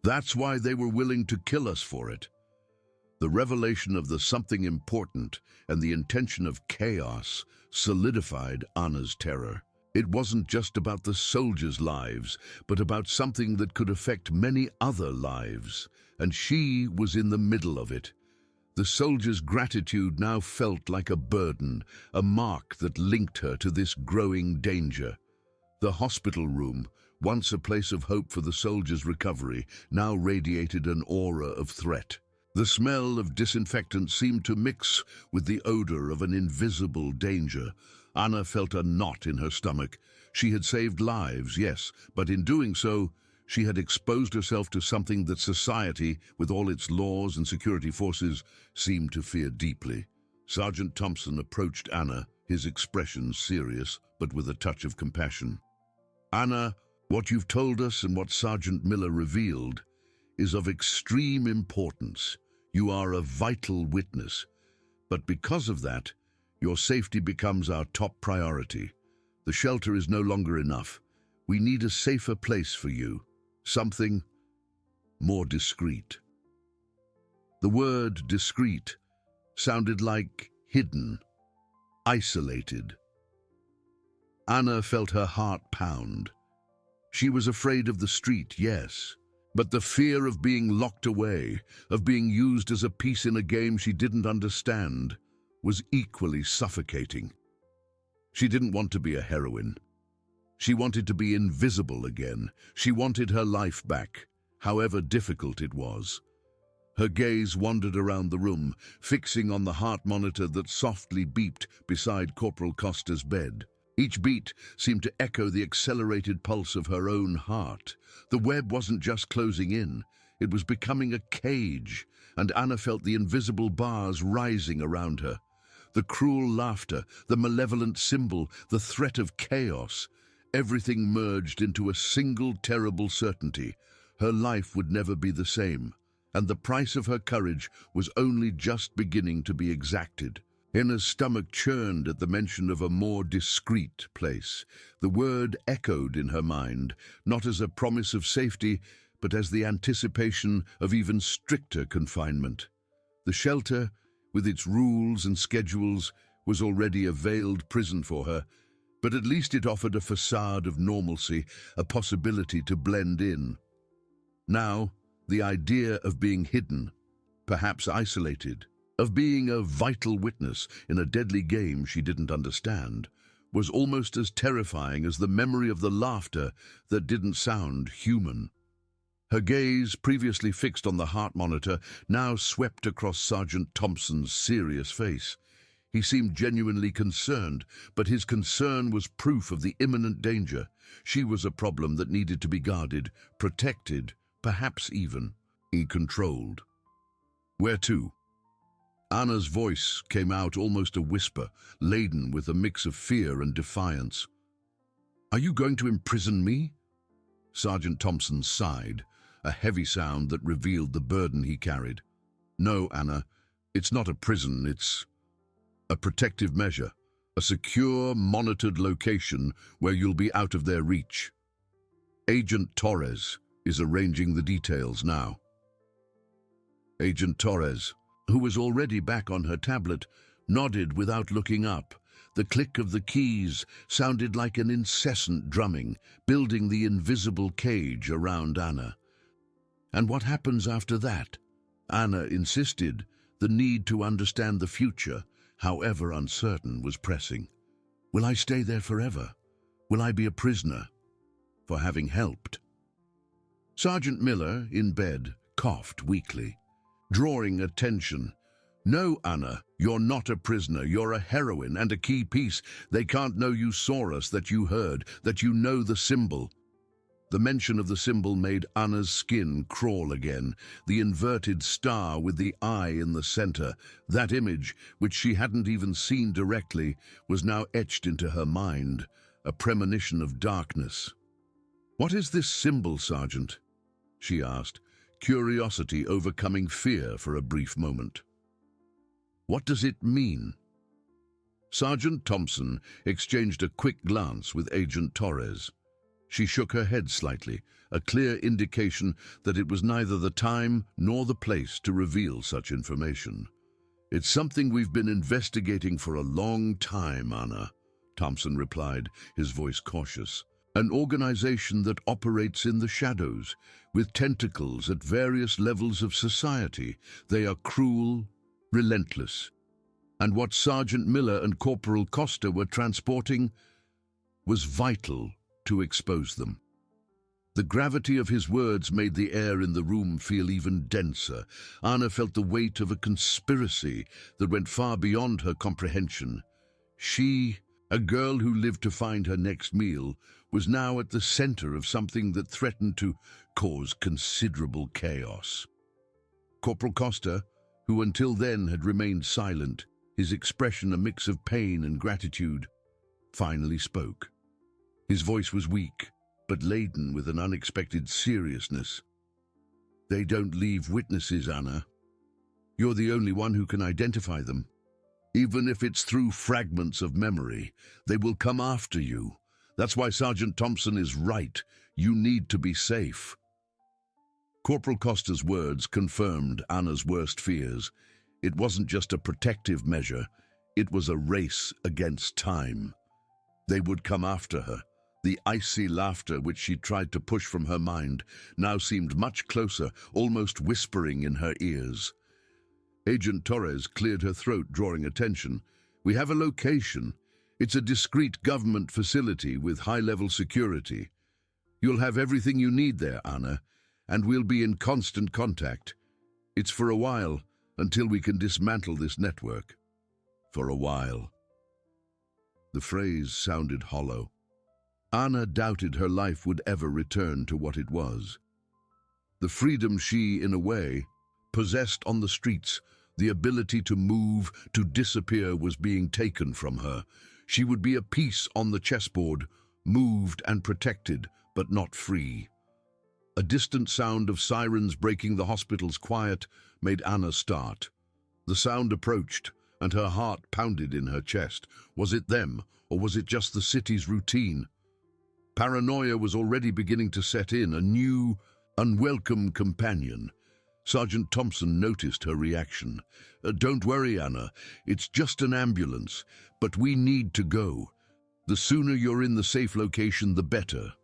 That's why they were willing to kill us for it." The revelation of the something important and the intention of chaos solidified Anna's terror. It wasn't just about the soldiers' lives, but about something that could affect many other lives, and she was in the middle of it. The soldiers' gratitude now felt like a burden, a mark that linked her to this growing danger. The hospital room, once a place of hope for the soldiers' recovery, now radiated an aura of threat. The smell of disinfectant seemed to mix with the odor of an invisible danger. Anna felt a knot in her stomach. She had saved lives, yes, but in doing so, she had exposed herself to something that society, with all its laws and security forces, seemed to fear deeply. Sergeant Thompson approached Anna, his expression serious, but with a touch of compassion. "Anna, what you've told us and what Sergeant Miller revealed is of extreme importance. You are a vital witness, but because of that, your safety becomes our top priority. The shelter is no longer enough. We need a safer place for you, something more discreet." The word discreet sounded like hidden, isolated. Anna felt her heart pound. She was afraid of the street, yes, but the fear of being locked away, of being used as a piece in a game she didn't understand, was equally suffocating. She didn't want to be a heroine. She wanted to be invisible again. She wanted her life back, however difficult it was. Her gaze wandered around the room, fixing on the heart monitor that softly beeped beside Corporal Costa's bed. Each beat seemed to echo the accelerated pulse of her own heart. The web wasn't just closing in, it was becoming a cage, and Anna felt the invisible bars rising around her. The cruel laughter, the malevolent symbol, the threat of chaos, everything merged into a single terrible certainty. Her life would never be the same, and the price of her courage was only just beginning to be exacted. Anna's stomach churned at the mention of a more discreet place. The word echoed in her mind, not as a promise of safety, but as the anticipation of even stricter confinement. The shelter, with its rules and schedules, was already a veiled prison for her, but at least it offered a facade of normalcy, a possibility to blend in. Now, the idea of being hidden, perhaps isolated, of being a vital witness in a deadly game she didn't understand, was almost as terrifying as the memory of the laughter that didn't sound human. Her gaze, previously fixed on the heart monitor, now swept across Sergeant Thompson's serious face. He seemed genuinely concerned, but his concern was proof of the imminent danger. She was a problem that needed to be guarded, protected, perhaps even controlled. "Where to?" Anna's voice came out almost a whisper, laden with a mix of fear and defiance. "Are you going to imprison me?" Sergeant Thompson sighed, a heavy sound that revealed the burden he carried. "No, Anna, it's not a prison, it's a protective measure, a secure, monitored location where you'll be out of their reach. Agent Torres is arranging the details now." Agent Torres, who was already back on her tablet, nodded without looking up. The click of the keys sounded like an incessant drumming, building the invisible cage around Anna. "And what happens after that?" Anna insisted. The need to understand the future, however uncertain, was pressing. "Will I stay there forever? Will I be a prisoner for having helped?" Sergeant Miller, in bed, coughed weakly, drawing attention. "No, Anna, you're not a prisoner. You're a heroine and a key piece. They can't know you saw us, that you heard, that you know the symbol." The mention of the symbol made Anna's skin crawl again. The inverted star with the eye in the center, that image, which she hadn't even seen directly, was now etched into her mind, a premonition of darkness. "What is this symbol, Sergeant?" she asked, curiosity overcoming fear for a brief moment. "What does it mean?" Sergeant Thompson exchanged a quick glance with Agent Torres. She shook her head slightly, a clear indication that it was neither the time nor the place to reveal such information. "It's something we've been investigating for a long time, Anna," Thompson replied, his voice cautious. "An organization that operates in the shadows, with tentacles at various levels of society. They are cruel, relentless. And what Sergeant Miller and Corporal Costa were transporting was vital to expose them." The gravity of his words made the air in the room feel even denser. Anna felt the weight of a conspiracy that went far beyond her comprehension. She, a girl who lived to find her next meal, was now at the center of something that threatened to cause considerable chaos. Corporal Costa, who until then had remained silent, his expression a mix of pain and gratitude, finally spoke. His voice was weak, but laden with an unexpected seriousness. "They don't leave witnesses, Anna. You're the only one who can identify them. Even if it's through fragments of memory, they will come after you. That's why Sergeant Thompson is right. You need to be safe." Corporal Costa's words confirmed Anna's worst fears. It wasn't just a protective measure, it was a race against time. They would come after her. The icy laughter which she tried to push from her mind now seemed much closer, almost whispering in her ears. Agent Torres cleared her throat, drawing attention. "We have a location. It's a discreet government facility with high-level security. You'll have everything you need there, Anna, and we'll be in constant contact. It's for a while, until we can dismantle this network." For a while. The phrase sounded hollow. Anna doubted her life would ever return to what it was. The freedom she, in a way, possessed on the streets, the ability to move, to disappear, was being taken from her. She would be a piece on the chessboard, moved and protected, but not free. A distant sound of sirens breaking the hospital's quiet made Anna start. The sound approached, and her heart pounded in her chest. Was it them, or was it just the city's routine? Paranoia was already beginning to set in, a new, unwelcome companion. Sergeant Thompson noticed her reaction. "Don't worry, Anna. It's just an ambulance, but we need to go. The sooner you're in the safe location, the better."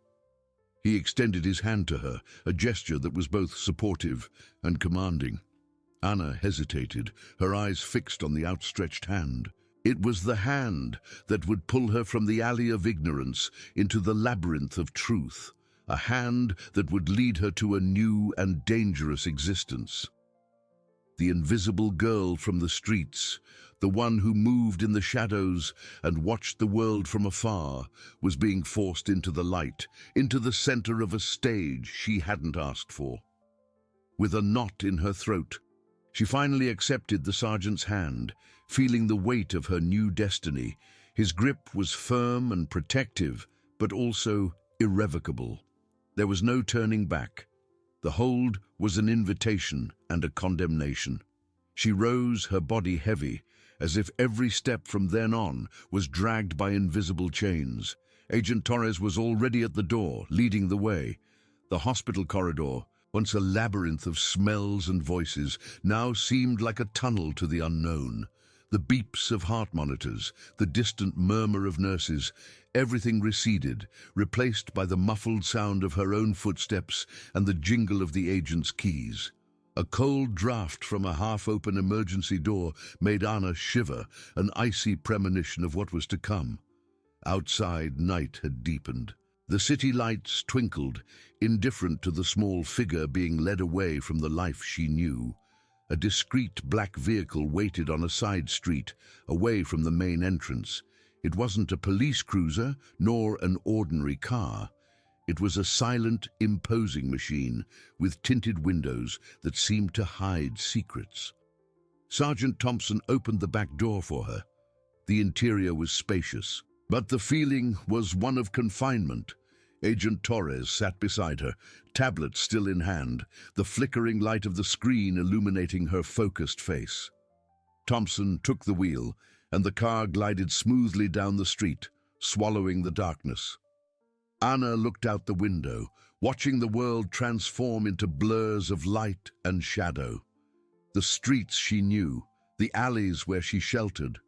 He extended his hand to her, a gesture that was both supportive and commanding. Anna hesitated, her eyes fixed on the outstretched hand. It was the hand that would pull her from the alley of ignorance into the labyrinth of truth, a hand that would lead her to a new and dangerous existence. The invisible girl from the streets, the one who moved in the shadows and watched the world from afar, was being forced into the light, into the center of a stage she hadn't asked for. With a knot in her throat, she finally accepted the sergeant's hand, feeling the weight of her new destiny. His grip was firm and protective, but also irrevocable. There was no turning back. The hold was an invitation and a condemnation. She rose, her body heavy, as if every step from then on was dragged by invisible chains. Agent Torres was already at the door, leading the way. The hospital corridor, once a labyrinth of smells and voices, now seemed like a tunnel to the unknown. The beeps of heart monitors, the distant murmur of nurses, everything receded, replaced by the muffled sound of her own footsteps and the jingle of the agent's keys. A cold draft from a half-open emergency door made Anna shiver, an icy premonition of what was to come. Outside, night had deepened. The city lights twinkled, indifferent to the small figure being led away from the life she knew. A discreet black vehicle waited on a side street, away from the main entrance. It wasn't a police cruiser, nor an ordinary car. It was a silent, imposing machine, with tinted windows that seemed to hide secrets. Sergeant Thompson opened the back door for her. The interior was spacious, but the feeling was one of confinement. Agent Torres sat beside her, tablet still in hand, the flickering light of the screen illuminating her focused face. Thompson took the wheel, and the car glided smoothly down the street, swallowing the darkness. Anna looked out the window, watching the world transform into blurs of light and shadow. The streets she knew, the alleys where she sheltered,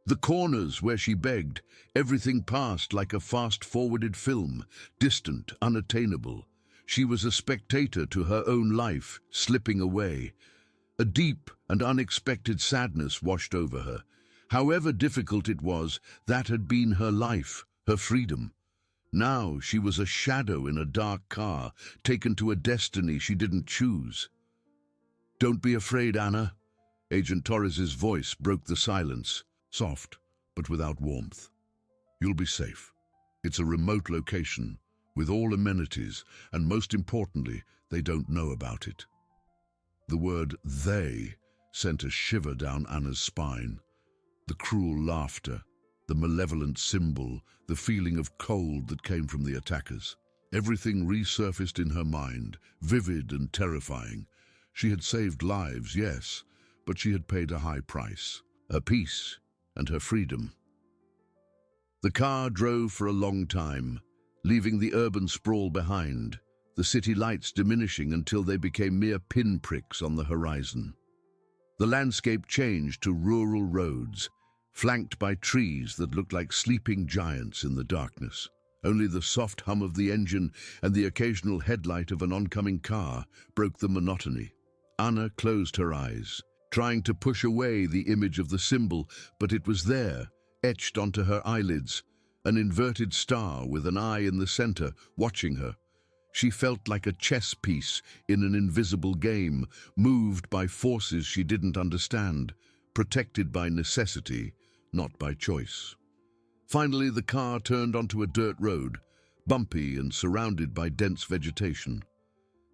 the corners where she begged, everything passed like a fast-forwarded film, distant, unattainable. She was a spectator to her own life, slipping away. A deep and unexpected sadness washed over her. However difficult it was, that had been her life, her freedom. Now she was a shadow in a dark car, taken to a destiny she didn't choose. "Don't be afraid, Anna." Agent Torres's voice broke the silence, soft but without warmth. "You'll be safe. It's a remote location, with all amenities, and most importantly, they don't know about it." The word "they" sent a shiver down Anna's spine. The cruel laughter, the malevolent symbol, the feeling of cold that came from the attackers. Everything resurfaced in her mind, vivid and terrifying. She had saved lives, yes, but she had paid a high price. Her peace and her freedom. The car drove for a long time, leaving the urban sprawl behind, the city lights diminishing until they became mere pinpricks on the horizon. The landscape changed to rural roads, flanked by trees that looked like sleeping giants in the darkness. Only the soft hum of the engine and the occasional headlight of an oncoming car broke the monotony. Anna closed her eyes, trying to push away the image of the symbol, but it was there, etched onto her eyelids, an inverted star with an eye in the center, watching her. She felt like a chess piece in an invisible game, moved by forces she didn't understand, protected by necessity, not by choice. Finally, the car turned onto a dirt road, bumpy and surrounded by dense vegetation.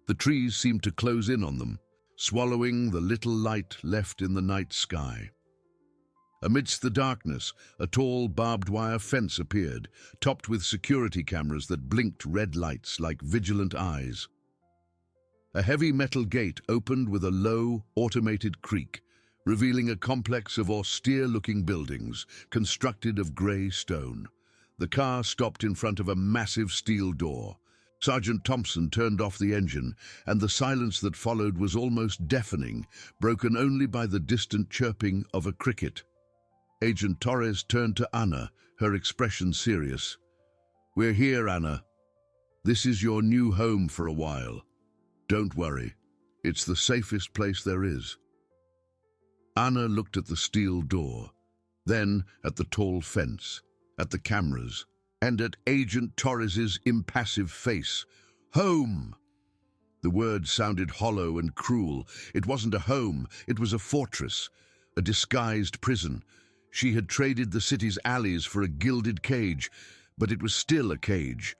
The trees seemed to close in on them, swallowing the little light left in the night sky. Amidst the darkness, a tall barbed wire fence appeared, topped with security cameras that blinked red lights like vigilant eyes. A heavy metal gate opened with a low, automated creak, revealing a complex of austere-looking buildings constructed of grey stone. The car stopped in front of a massive steel door. Sergeant Thompson turned off the engine, and the silence that followed was almost deafening, broken only by the distant chirping of a cricket. Agent Torres turned to Anna, her expression serious. "We're here, Anna. This is your new home for a while. Don't worry. It's the safest place there is." Anna looked at the steel door, then at the tall fence, at the cameras, and at Agent Torres's impassive face, Home! The word sounded hollow and cruel. It wasn't a home, it was a fortress, a disguised prison. She had traded the city's alleys for a gilded cage, but it was still a cage.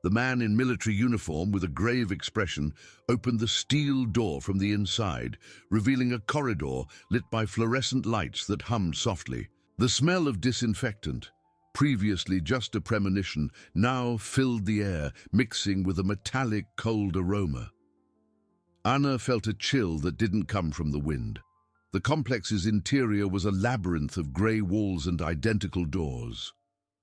The man in military uniform, with a grave expression, opened the steel door from the inside, revealing a corridor lit by fluorescent lights that hummed softly. The smell of disinfectant, previously just a premonition, now filled the air, mixing with a metallic, cold aroma. Anna felt a chill that didn't come from the wind. The complex's interior was a labyrinth of grey walls and identical doors.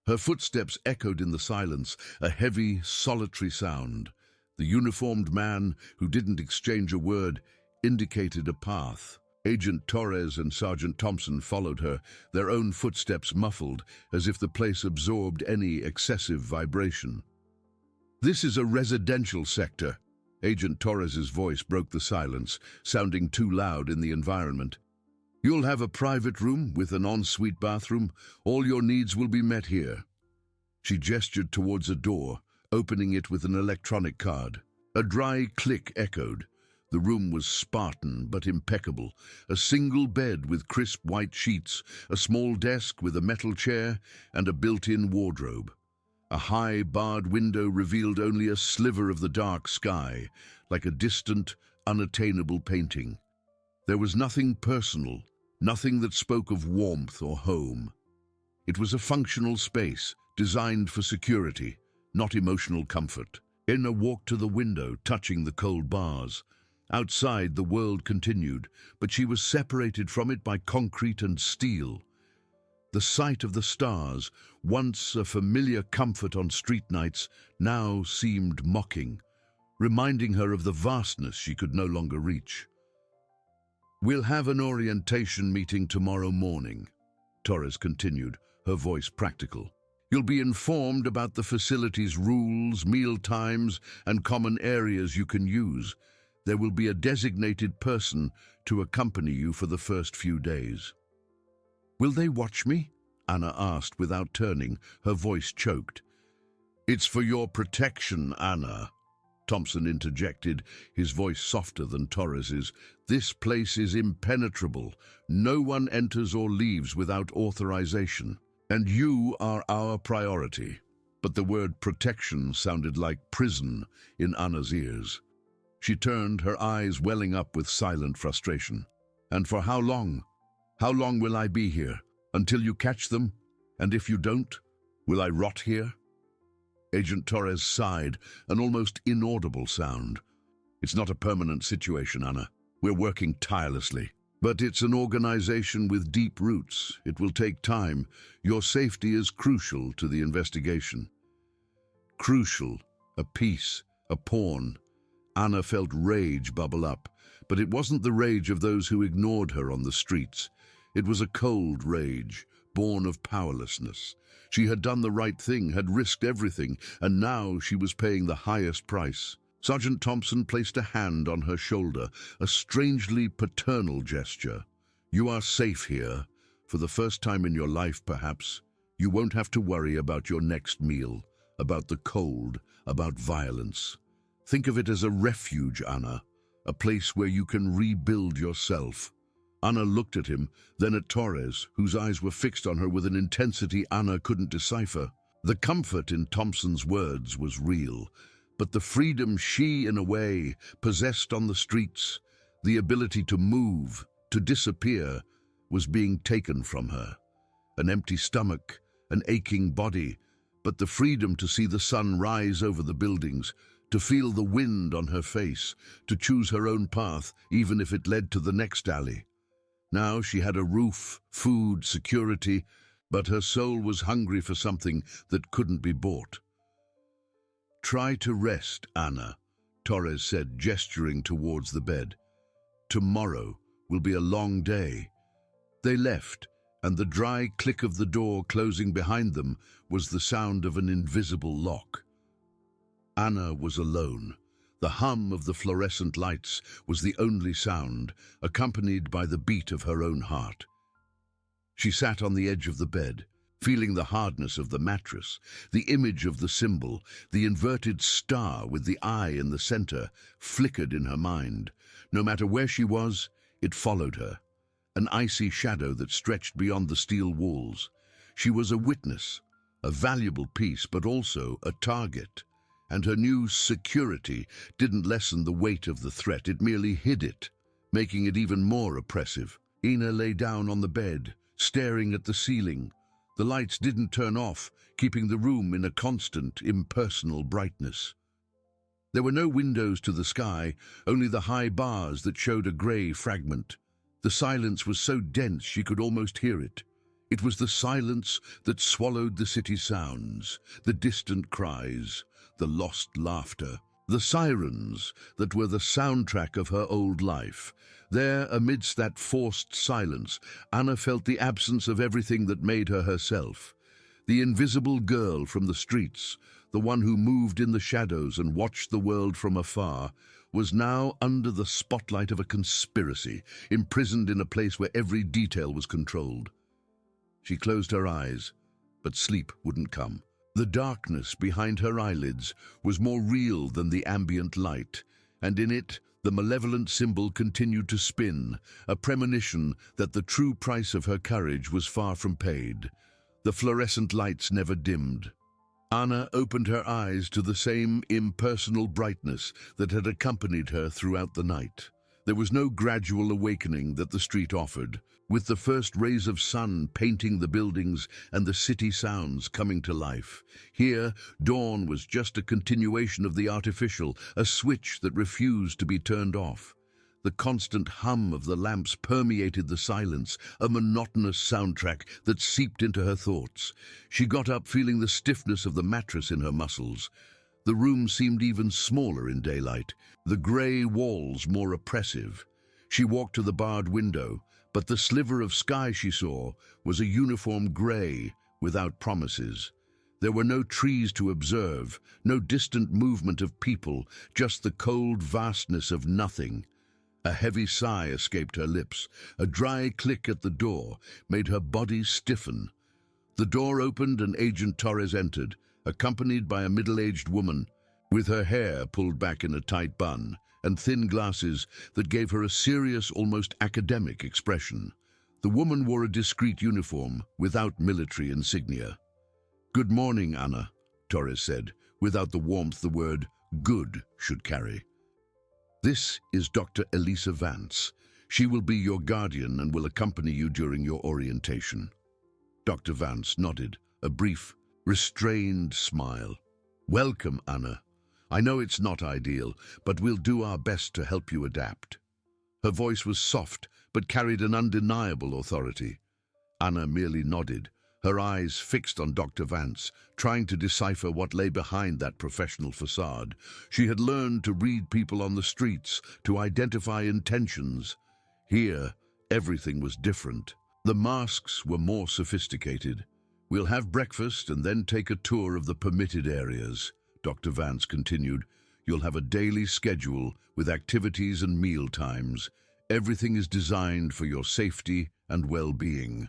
Her footsteps echoed in the silence, a heavy, solitary sound. The uniformed man, who didn't exchange a word, indicated a path. Agent Torres and Sergeant Thompson followed her, their own footsteps muffled, as if the place absorbed any excessive vibration. "This is a residential sector." Agent Torres's voice broke the silence, sounding too loud in the environment. "You'll have a private room with an ensuite bathroom. All your needs will be met here." She gestured towards a door, opening it with an electronic card. A dry click echoed. The room was Spartan but impeccable. A single bed with crisp white sheets, a small desk with a metal chair, and a built-in wardrobe. A high, barred window revealed only a sliver of the dark sky, like a distant, unattainable painting. There was nothing personal, nothing that spoke of warmth or home. It was a functional space, designed for security, not emotional comfort. Anna walked to the window, touching the cold bars. Outside, the world continued, but she was separated from it by concrete and steel. The sight of the stars, once a familiar comfort on street nights, now seemed mocking, reminding her of the vastness she could no longer reach. "We'll have an orientation meeting tomorrow morning," Torres continued, her voice practical. "You'll be informed about the facility's rules, meal times, and common areas you can use. There will be a designated person to accompany you for the first few days." "Will they watch me?" Anna asked without turning, her voice choked. "It's for your protection, Anna," Thompson interjected, his voice softer than Torres's. "This place is impenetrable. No one enters or leaves without authorization. And you are our priority." But the word protection sounded like prison in Anna's ears. She turned, her eyes welling up with silent frustration. "And for how long? How long will I be here? Until you catch them? And if you don't, will I rot here?" Agent Torres sighed, an almost inaudible sound. "It's not a permanent situation, Anna. We're working tirelessly. But it's an organization with deep roots. It will take time. Your safety is crucial to the investigation." Crucial, a piece, a pawn. Anna felt rage bubble up, but it wasn't the rage of those who ignored her on the streets. It was a cold rage, born of powerlessness. She had done the right thing, had risked everything, and now she was paying the highest price. Sergeant Thompson placed a hand on her shoulder, a strangely paternal gesture. "You are safe here. For the first time in your life, perhaps. You won't have to worry about your next meal, about the cold, about violence. Think of it as a refuge, Anna, a place where you can rebuild yourself." Anna looked at him, then at Torres, whose eyes were fixed on her with an intensity Anna couldn't decipher. The comfort in Thompson's words was real, but the freedom she, in a way, possessed on the streets, the ability to move, to disappear, was being taken from her. An empty stomach, an aching body, but the freedom to see the sun rise over the buildings, to feel the wind on her face, to choose her own path, even if it led to the next alley. Now she had a roof, food, security, but her soul was hungry for something that couldn't be bought. "Try to rest, Anna," Torres said, gesturing towards the bed. "Tomorrow will be a long day." They left, and the dry click of the door closing behind them was the sound of an invisible lock. Anna was alone. The hum of the fluorescent lights was the only sound, accompanied by the beat of her own heart. She sat on the edge of the bed, feeling the hardness of the mattress, the image of the symbol, the inverted star with the eye in the center, flickered in her mind. No matter where she was, it followed her, an icy shadow that stretched beyond the steel walls. She was a witness, a valuable piece, but also a target. And her new security didn't lessen the weight of the threat, it merely hid it, making it even more oppressive. Ina lay down on the bed, staring at the ceiling. The lights didn't turn off, keeping the room in a constant, impersonal brightness. There were no windows to the sky, only the high bars that showed a grey fragment. The silence was so dense she could almost hear it. It was the silence that swallowed the city sounds, the distant cries, the lost laughter, the sirens that were the soundtrack of her old life. There, amidst that forced silence, Anna felt the absence of everything that made her herself. The invisible girl from the streets, the one who moved in the shadows and watched the world from afar, was now under the spotlight of a conspiracy, imprisoned in a place where every detail was controlled. She closed her eyes, but sleep wouldn't come. The darkness behind her eyelids was more real than the ambient light, and in it the malevolent symbol continued to spin, a premonition that the true price of her courage was far from paid. The fluorescent lights never dimmed. Anna opened her eyes to the same impersonal brightness that had accompanied her throughout the night. There was no gradual awakening that the street offered, with the first rays of sun painting the buildings and the city sounds coming to life. Here, dawn was just a continuation of the artificial, a switch that refused to be turned off. The constant hum of the lamps permeated the silence, a monotonous soundtrack that seeped into her thoughts. She got up feeling the stiffness of the mattress in her muscles. The room seemed even smaller in daylight, the grey walls more oppressive. She walked to the barred window, but the sliver of sky she saw was a uniform grey without promises. There were no trees to observe, no distant movement of people, just the cold vastness of nothing. A heavy sigh escaped her lips. A dry click at the door made her body stiffen. The door opened and Agent Torres entered, accompanied by a middle-aged woman, with her hair pulled back in a tight bun and thin glasses that gave her a serious, almost academic expression. The woman wore a discreet uniform, without military insignia. "Good morning, Anna," Torres said, without the warmth the word good should carry. "This is Dr. Elisa Vance. She will be your guardian and will accompany you during your orientation." Dr. Vance nodded, a brief, restrained smile. "Welcome, Anna. I know it's not ideal, but we'll do our best to help you adapt." Her voice was soft, but carried an undeniable authority. Anna merely nodded, her eyes fixed on Dr. Vance, trying to decipher what lay behind that professional facade. She had learned to read people on the streets, to identify intentions. Here, everything was different. The masks were more sophisticated. "We'll have breakfast and then take a tour of the permitted areas," Dr. Vance continued. "You'll have a daily schedule with activities and meal times. Everything is designed for your safety and well-being."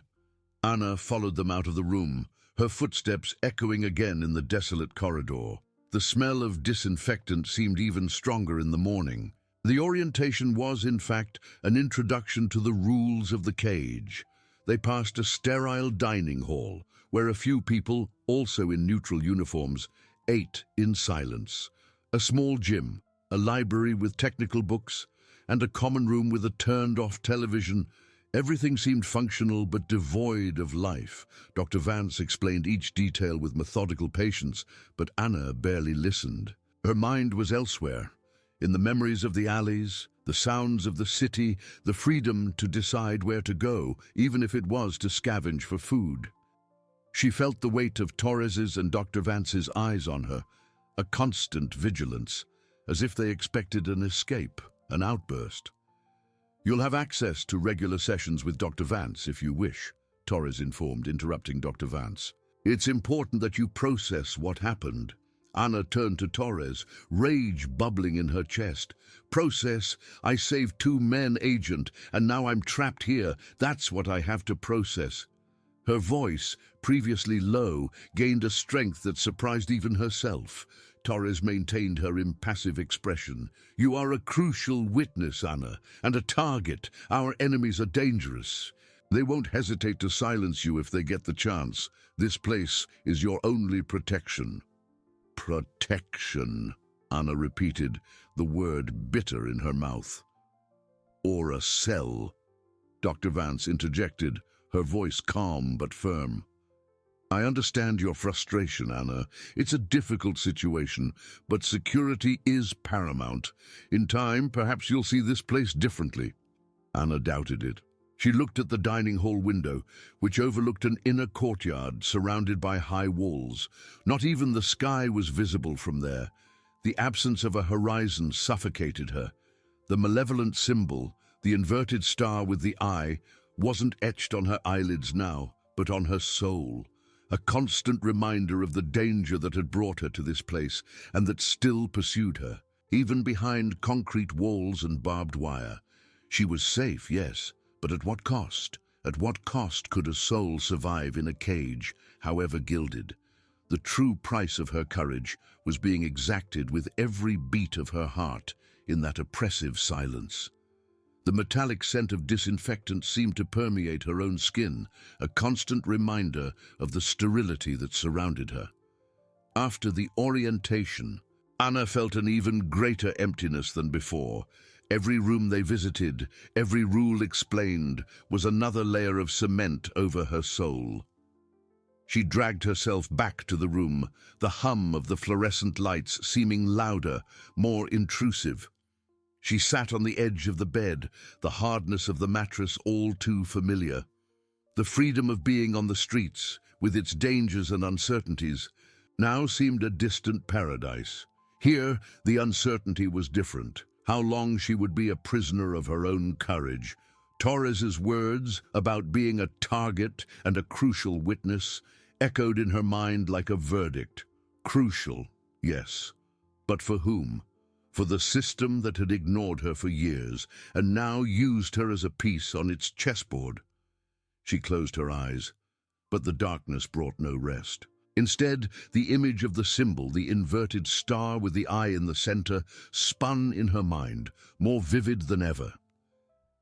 Anna followed them out of the room, her footsteps echoing again in the desolate corridor. The smell of disinfectant seemed even stronger in the morning. The orientation was, in fact, an introduction to the rules of the cage. They passed a sterile dining hall, where a few people, also in neutral uniforms, ate in silence. A small gym, a library with technical books, and a common room with a turned-off television. Everything seemed functional but devoid of life. Dr. Vance explained each detail with methodical patience, but Anna barely listened. Her mind was elsewhere, in the memories of the alleys, the sounds of the city, the freedom to decide where to go, even if it was to scavenge for food. She felt the weight of Torres's and Dr. Vance's eyes on her, a constant vigilance, as if they expected an escape, an outburst. "You'll have access to regular sessions with Dr. Vance if you wish," Torres informed, interrupting Dr. Vance. "It's important that you process what happened." Anna turned to Torres, rage bubbling in her chest. "Process? I saved 2 men, Agent, and now I'm trapped here. That's what I have to process." Her voice, previously low, gained a strength that surprised even herself. Torres maintained her impassive expression. "You are a crucial witness, Anna, and a target. Our enemies are dangerous. They won't hesitate to silence you if they get the chance. This place is your only protection." "Protection," Anna repeated, the word bitter in her mouth. "Or a cell," Dr. Vance interjected, her voice calm but firm. "I understand your frustration, Anna. It's a difficult situation, but security is paramount. In time, perhaps you'll see this place differently." Anna doubted it. She looked at the dining hall window, which overlooked an inner courtyard surrounded by high walls. Not even the sky was visible from there. The absence of a horizon suffocated her. The malevolent symbol, the inverted star with the eye, wasn't etched on her eyelids now, but on her soul. A constant reminder of the danger that had brought her to this place and that still pursued her, even behind concrete walls and barbed wire. She was safe, yes, but at what cost? At what cost could a soul survive in a cage, however gilded? The true price of her courage was being exacted with every beat of her heart in that oppressive silence. The metallic scent of disinfectant seemed to permeate her own skin, a constant reminder of the sterility that surrounded her. After the orientation, Anna felt an even greater emptiness than before. Every room they visited, every rule explained, was another layer of cement over her soul. She dragged herself back to the room, the hum of the fluorescent lights seeming louder, more intrusive. She sat on the edge of the bed, the hardness of the mattress all too familiar. The freedom of being on the streets, with its dangers and uncertainties, now seemed a distant paradise. Here, the uncertainty was different. How long she would be a prisoner of her own courage. Torres's words about being a target and a crucial witness echoed in her mind like a verdict. Crucial, yes, but for whom? For the system that had ignored her for years and now used her as a piece on its chessboard. She closed her eyes, but the darkness brought no rest. Instead, the image of the symbol, the inverted star with the eye in the center, spun in her mind, more vivid than ever.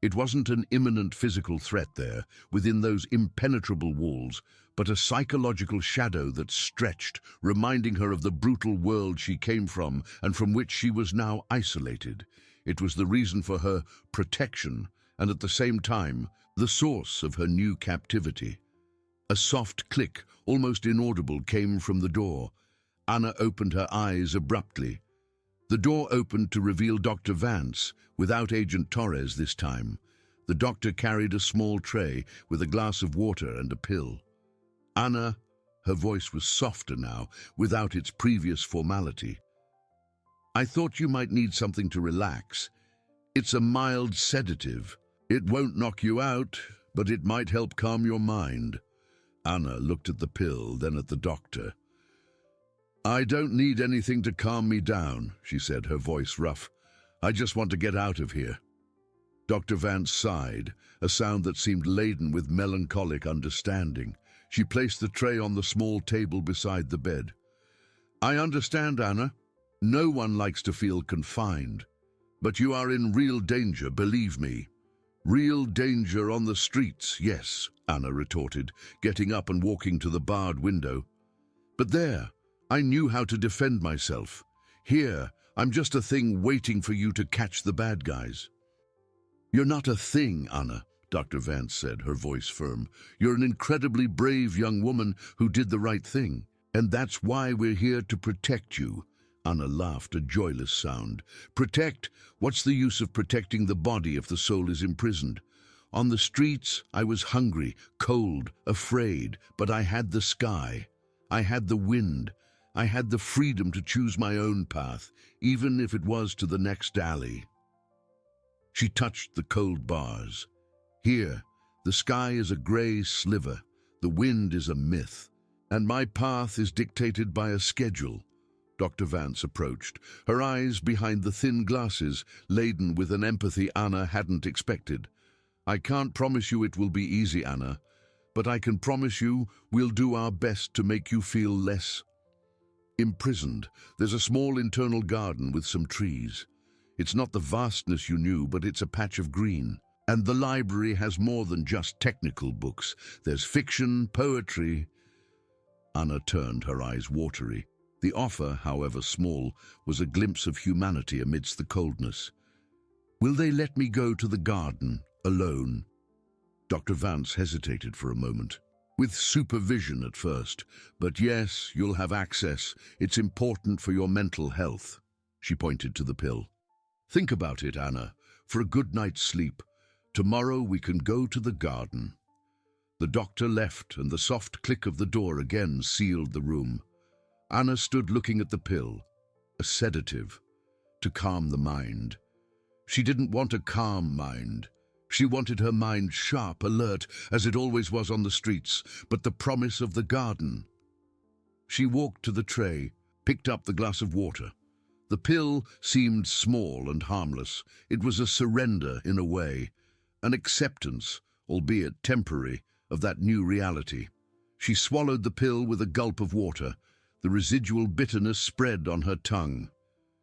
It wasn't an imminent physical threat there, within those impenetrable walls, but a psychological shadow that stretched, reminding her of the brutal world she came from and from which she was now isolated. It was the reason for her protection, and at the same time, the source of her new captivity. A soft click, almost inaudible, came from the door. Anna opened her eyes abruptly. The door opened to reveal Dr. Vance, without Agent Torres this time. The doctor carried a small tray with a glass of water and a pill. "Anna," her voice was softer now, without its previous formality. "I thought you might need something to relax. It's a mild sedative. It won't knock you out, but it might help calm your mind." Anna looked at the pill, then at the doctor. "I don't need anything to calm me down," she said, her voice rough. "I just want to get out of here." Dr. Vance sighed, a sound that seemed laden with melancholic understanding. She placed the tray on the small table beside the bed. "I understand, Anna. No one likes to feel confined. But you are in real danger, believe me." "Real danger on the streets, yes," Anna retorted, getting up and walking to the barred window. "But there, I knew how to defend myself. Here, I'm just a thing waiting for you to catch the bad guys." "You're not a thing, Anna," Dr. Vance said, her voice firm. "You're an incredibly brave young woman who did the right thing, and that's why we're here to protect you." Anna laughed, a joyless sound. "Protect? What's the use of protecting the body if the soul is imprisoned? On the streets, I was hungry, cold, afraid, but I had the sky. I had the wind. I had the freedom to choose my own path, even if it was to the next alley." She touched the cold bars. "Here, the sky is a gray sliver, the wind is a myth, and my path is dictated by a schedule." Dr. Vance approached, her eyes behind the thin glasses, laden with an empathy Anna hadn't expected. "I can't promise you it will be easy, Anna, but I can promise you we'll do our best to make you feel less imprisoned. There's a small internal garden with some trees. It's not the vastness you knew, but it's a patch of green. And the library has more than just technical books. There's fiction, poetry. Anna turned, her eyes watery. The offer, however small, was a glimpse of humanity amidst the coldness. Will they let me go to the garden, alone? Dr. Vance hesitated for a moment. With supervision at first, but yes, you'll have access. It's important for your mental health. She pointed to the pill. Think about it, Anna. For a good night's sleep, tomorrow we can go to the garden. The doctor left, and the soft click of the door again sealed the room. Anna stood looking at the pill, a sedative, to calm the mind. She didn't want a calm mind. She wanted her mind sharp, alert, as it always was on the streets, but the promise of the garden. She walked to the tray, picked up the glass of water. The pill seemed small and harmless. It was a surrender, in a way, an acceptance, albeit temporary, of that new reality. She swallowed the pill with a gulp of water. The residual bitterness spread on her tongue.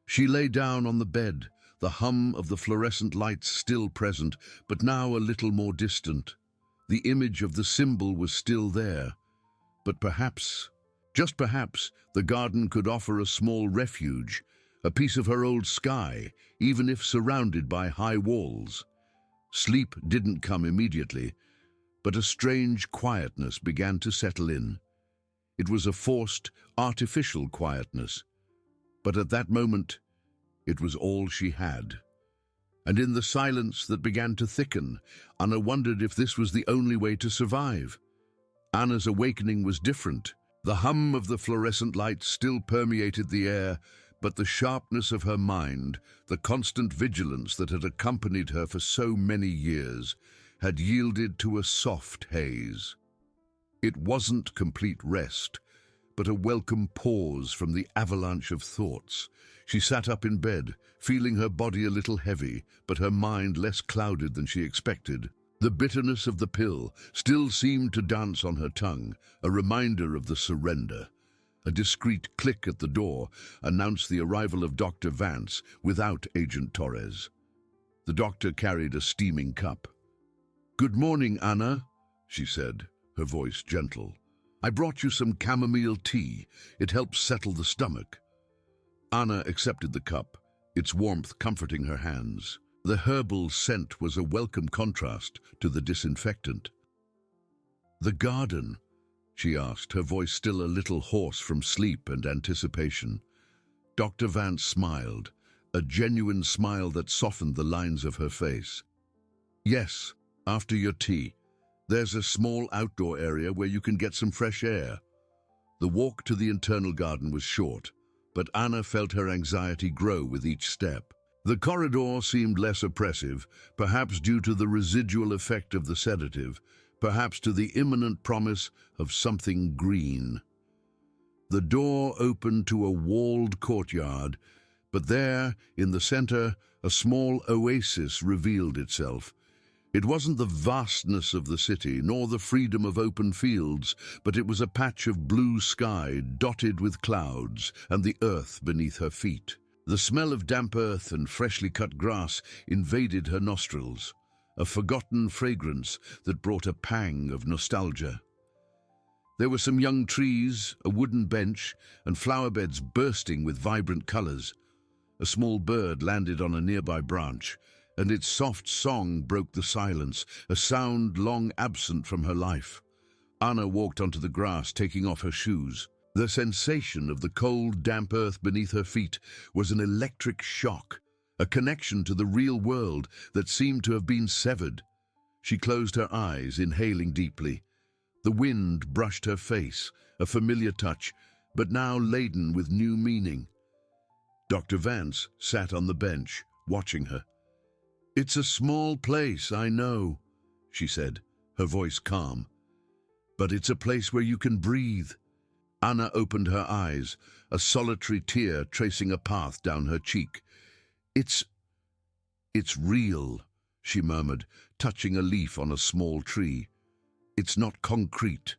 She lay down on the bed, the hum of the fluorescent lights still present, but now a little more distant. The image of the symbol was still there. But perhaps, just perhaps, the garden could offer a small refuge, a piece of her old sky, even if surrounded by high walls. Sleep didn't come immediately, but a strange quietness began to settle in. It was a forced, artificial quietness, but at that moment, it was all she had. And in the silence that began to thicken, Anna wondered if this was the only way to survive. Anna's awakening was different. The hum of the fluorescent lights still permeated the air, but the sharpness of her mind, the constant vigilance that had accompanied her for so many years, had yielded to a soft haze. It wasn't complete rest, but a welcome pause from the avalanche of thoughts. She sat up in bed, feeling her body a little heavy, but her mind less clouded than she expected. The bitterness of the pill still seemed to dance on her tongue, a reminder of the surrender. A discreet click at the door announced the arrival of Dr. Vance without Agent Torres. The doctor carried a steaming cup. "Good morning, Anna," she said, her voice gentle. "I brought you some chamomile tea. It helps settle the stomach." Anna accepted the cup, its warmth comforting her hands. The herbal scent was a welcome contrast to the disinfectant. "The garden?" she asked, her voice still a little hoarse from sleep and anticipation. Dr. Vance smiled, a genuine smile that softened the lines of her face. "Yes, after your tea. There's a small outdoor area where you can get some fresh air." The walk to the internal garden was short, but Anna felt her anxiety grow with each step. The corridor seemed less oppressive, perhaps due to the residual effect of the sedative, perhaps to the imminent promise of something green. The door opened to a walled courtyard, but there, in the center, a small oasis revealed itself. It wasn't the vastness of the city, nor the freedom of open fields, but it was a patch of blue sky dotted with clouds and the earth beneath her feet. The smell of damp earth and freshly cut grass invaded her nostrils, a forgotten fragrance that brought a pang of nostalgia. There were some young trees, a wooden bench, and flower beds bursting with vibrant colors. A small bird landed on a nearby branch, and its soft song broke the silence, a sound long absent from her life. Anna walked onto the grass, taking off her shoes. The sensation of the cold, damp earth beneath her feet was an electric shock, a connection to the real world that seemed to have been severed. She closed her eyes, inhaling deeply. The wind brushed her face, a familiar touch, but now laden with new meaning. Dr. Vance sat on the bench, watching her. "It's a small place, I know," she said, her voice calm. "But it's a place where you can breathe." Anna opened her eyes, a solitary tear tracing a path down her cheek. It's real," she murmured, touching a leaf on a small tree. It's not concrete.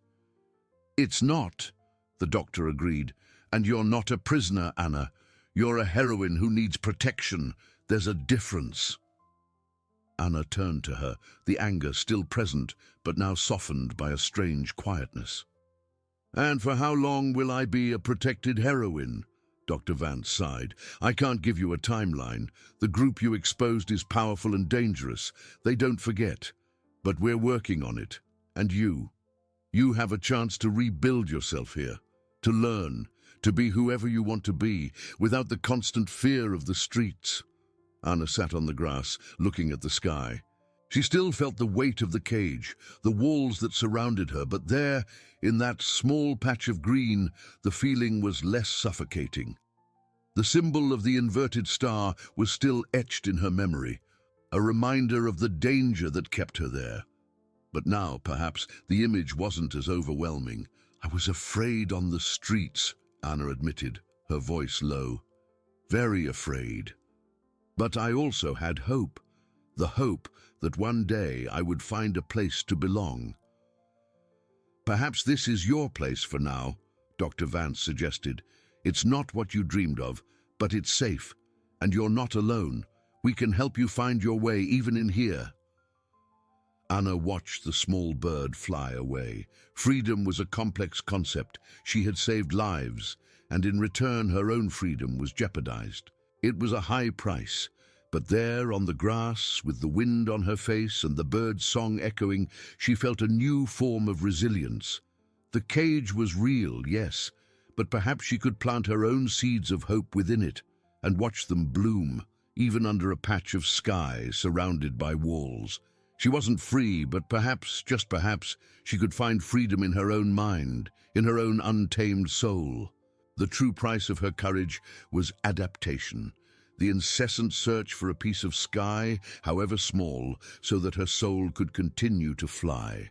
It's not, the doctor agreed. And you're not a prisoner, Anna. You're a heroine who needs protection. There's a difference. Anna turned to her, the anger still present, but now softened by a strange quietness. And for how long will I be a protected heroine? Dr. Vance sighed. I can't give you a timeline. The group you exposed is powerful and dangerous. They don't forget. But we're working on it. And you have a chance to rebuild yourself here, to learn, to be whoever you want to be, without the constant fear of the streets. Anna sat on the grass, looking at the sky. She still felt the weight of the cage, the walls that surrounded her, but there, in that small patch of green, the feeling was less suffocating. The symbol of the inverted star was still etched in her memory, a reminder of the danger that kept her there. But now, perhaps, the image wasn't as overwhelming. I was afraid on the streets, Anna admitted, her voice low. Very afraid. But I also had hope, the hope that one day I would find a place to belong. Perhaps this is your place for now, Dr. Vance suggested. It's not what you dreamed of, but it's safe, and you're not alone. We can help you find your way even in here. Anna watched the small bird fly away. Freedom was a complex concept. She had saved lives, and in return her own freedom was jeopardized. It was a high price, but there on the grass, with the wind on her face and the bird's song echoing, she felt a new form of resilience. The cage was real, yes, but perhaps she could plant her own seeds of hope within it and watch them bloom, even under a patch of sky surrounded by walls. She wasn't free, but perhaps, just perhaps, she could find freedom in her own mind, in her own untamed soul. The true price of her courage was adaptation, the incessant search for a piece of sky, however small, so that her soul could continue to fly.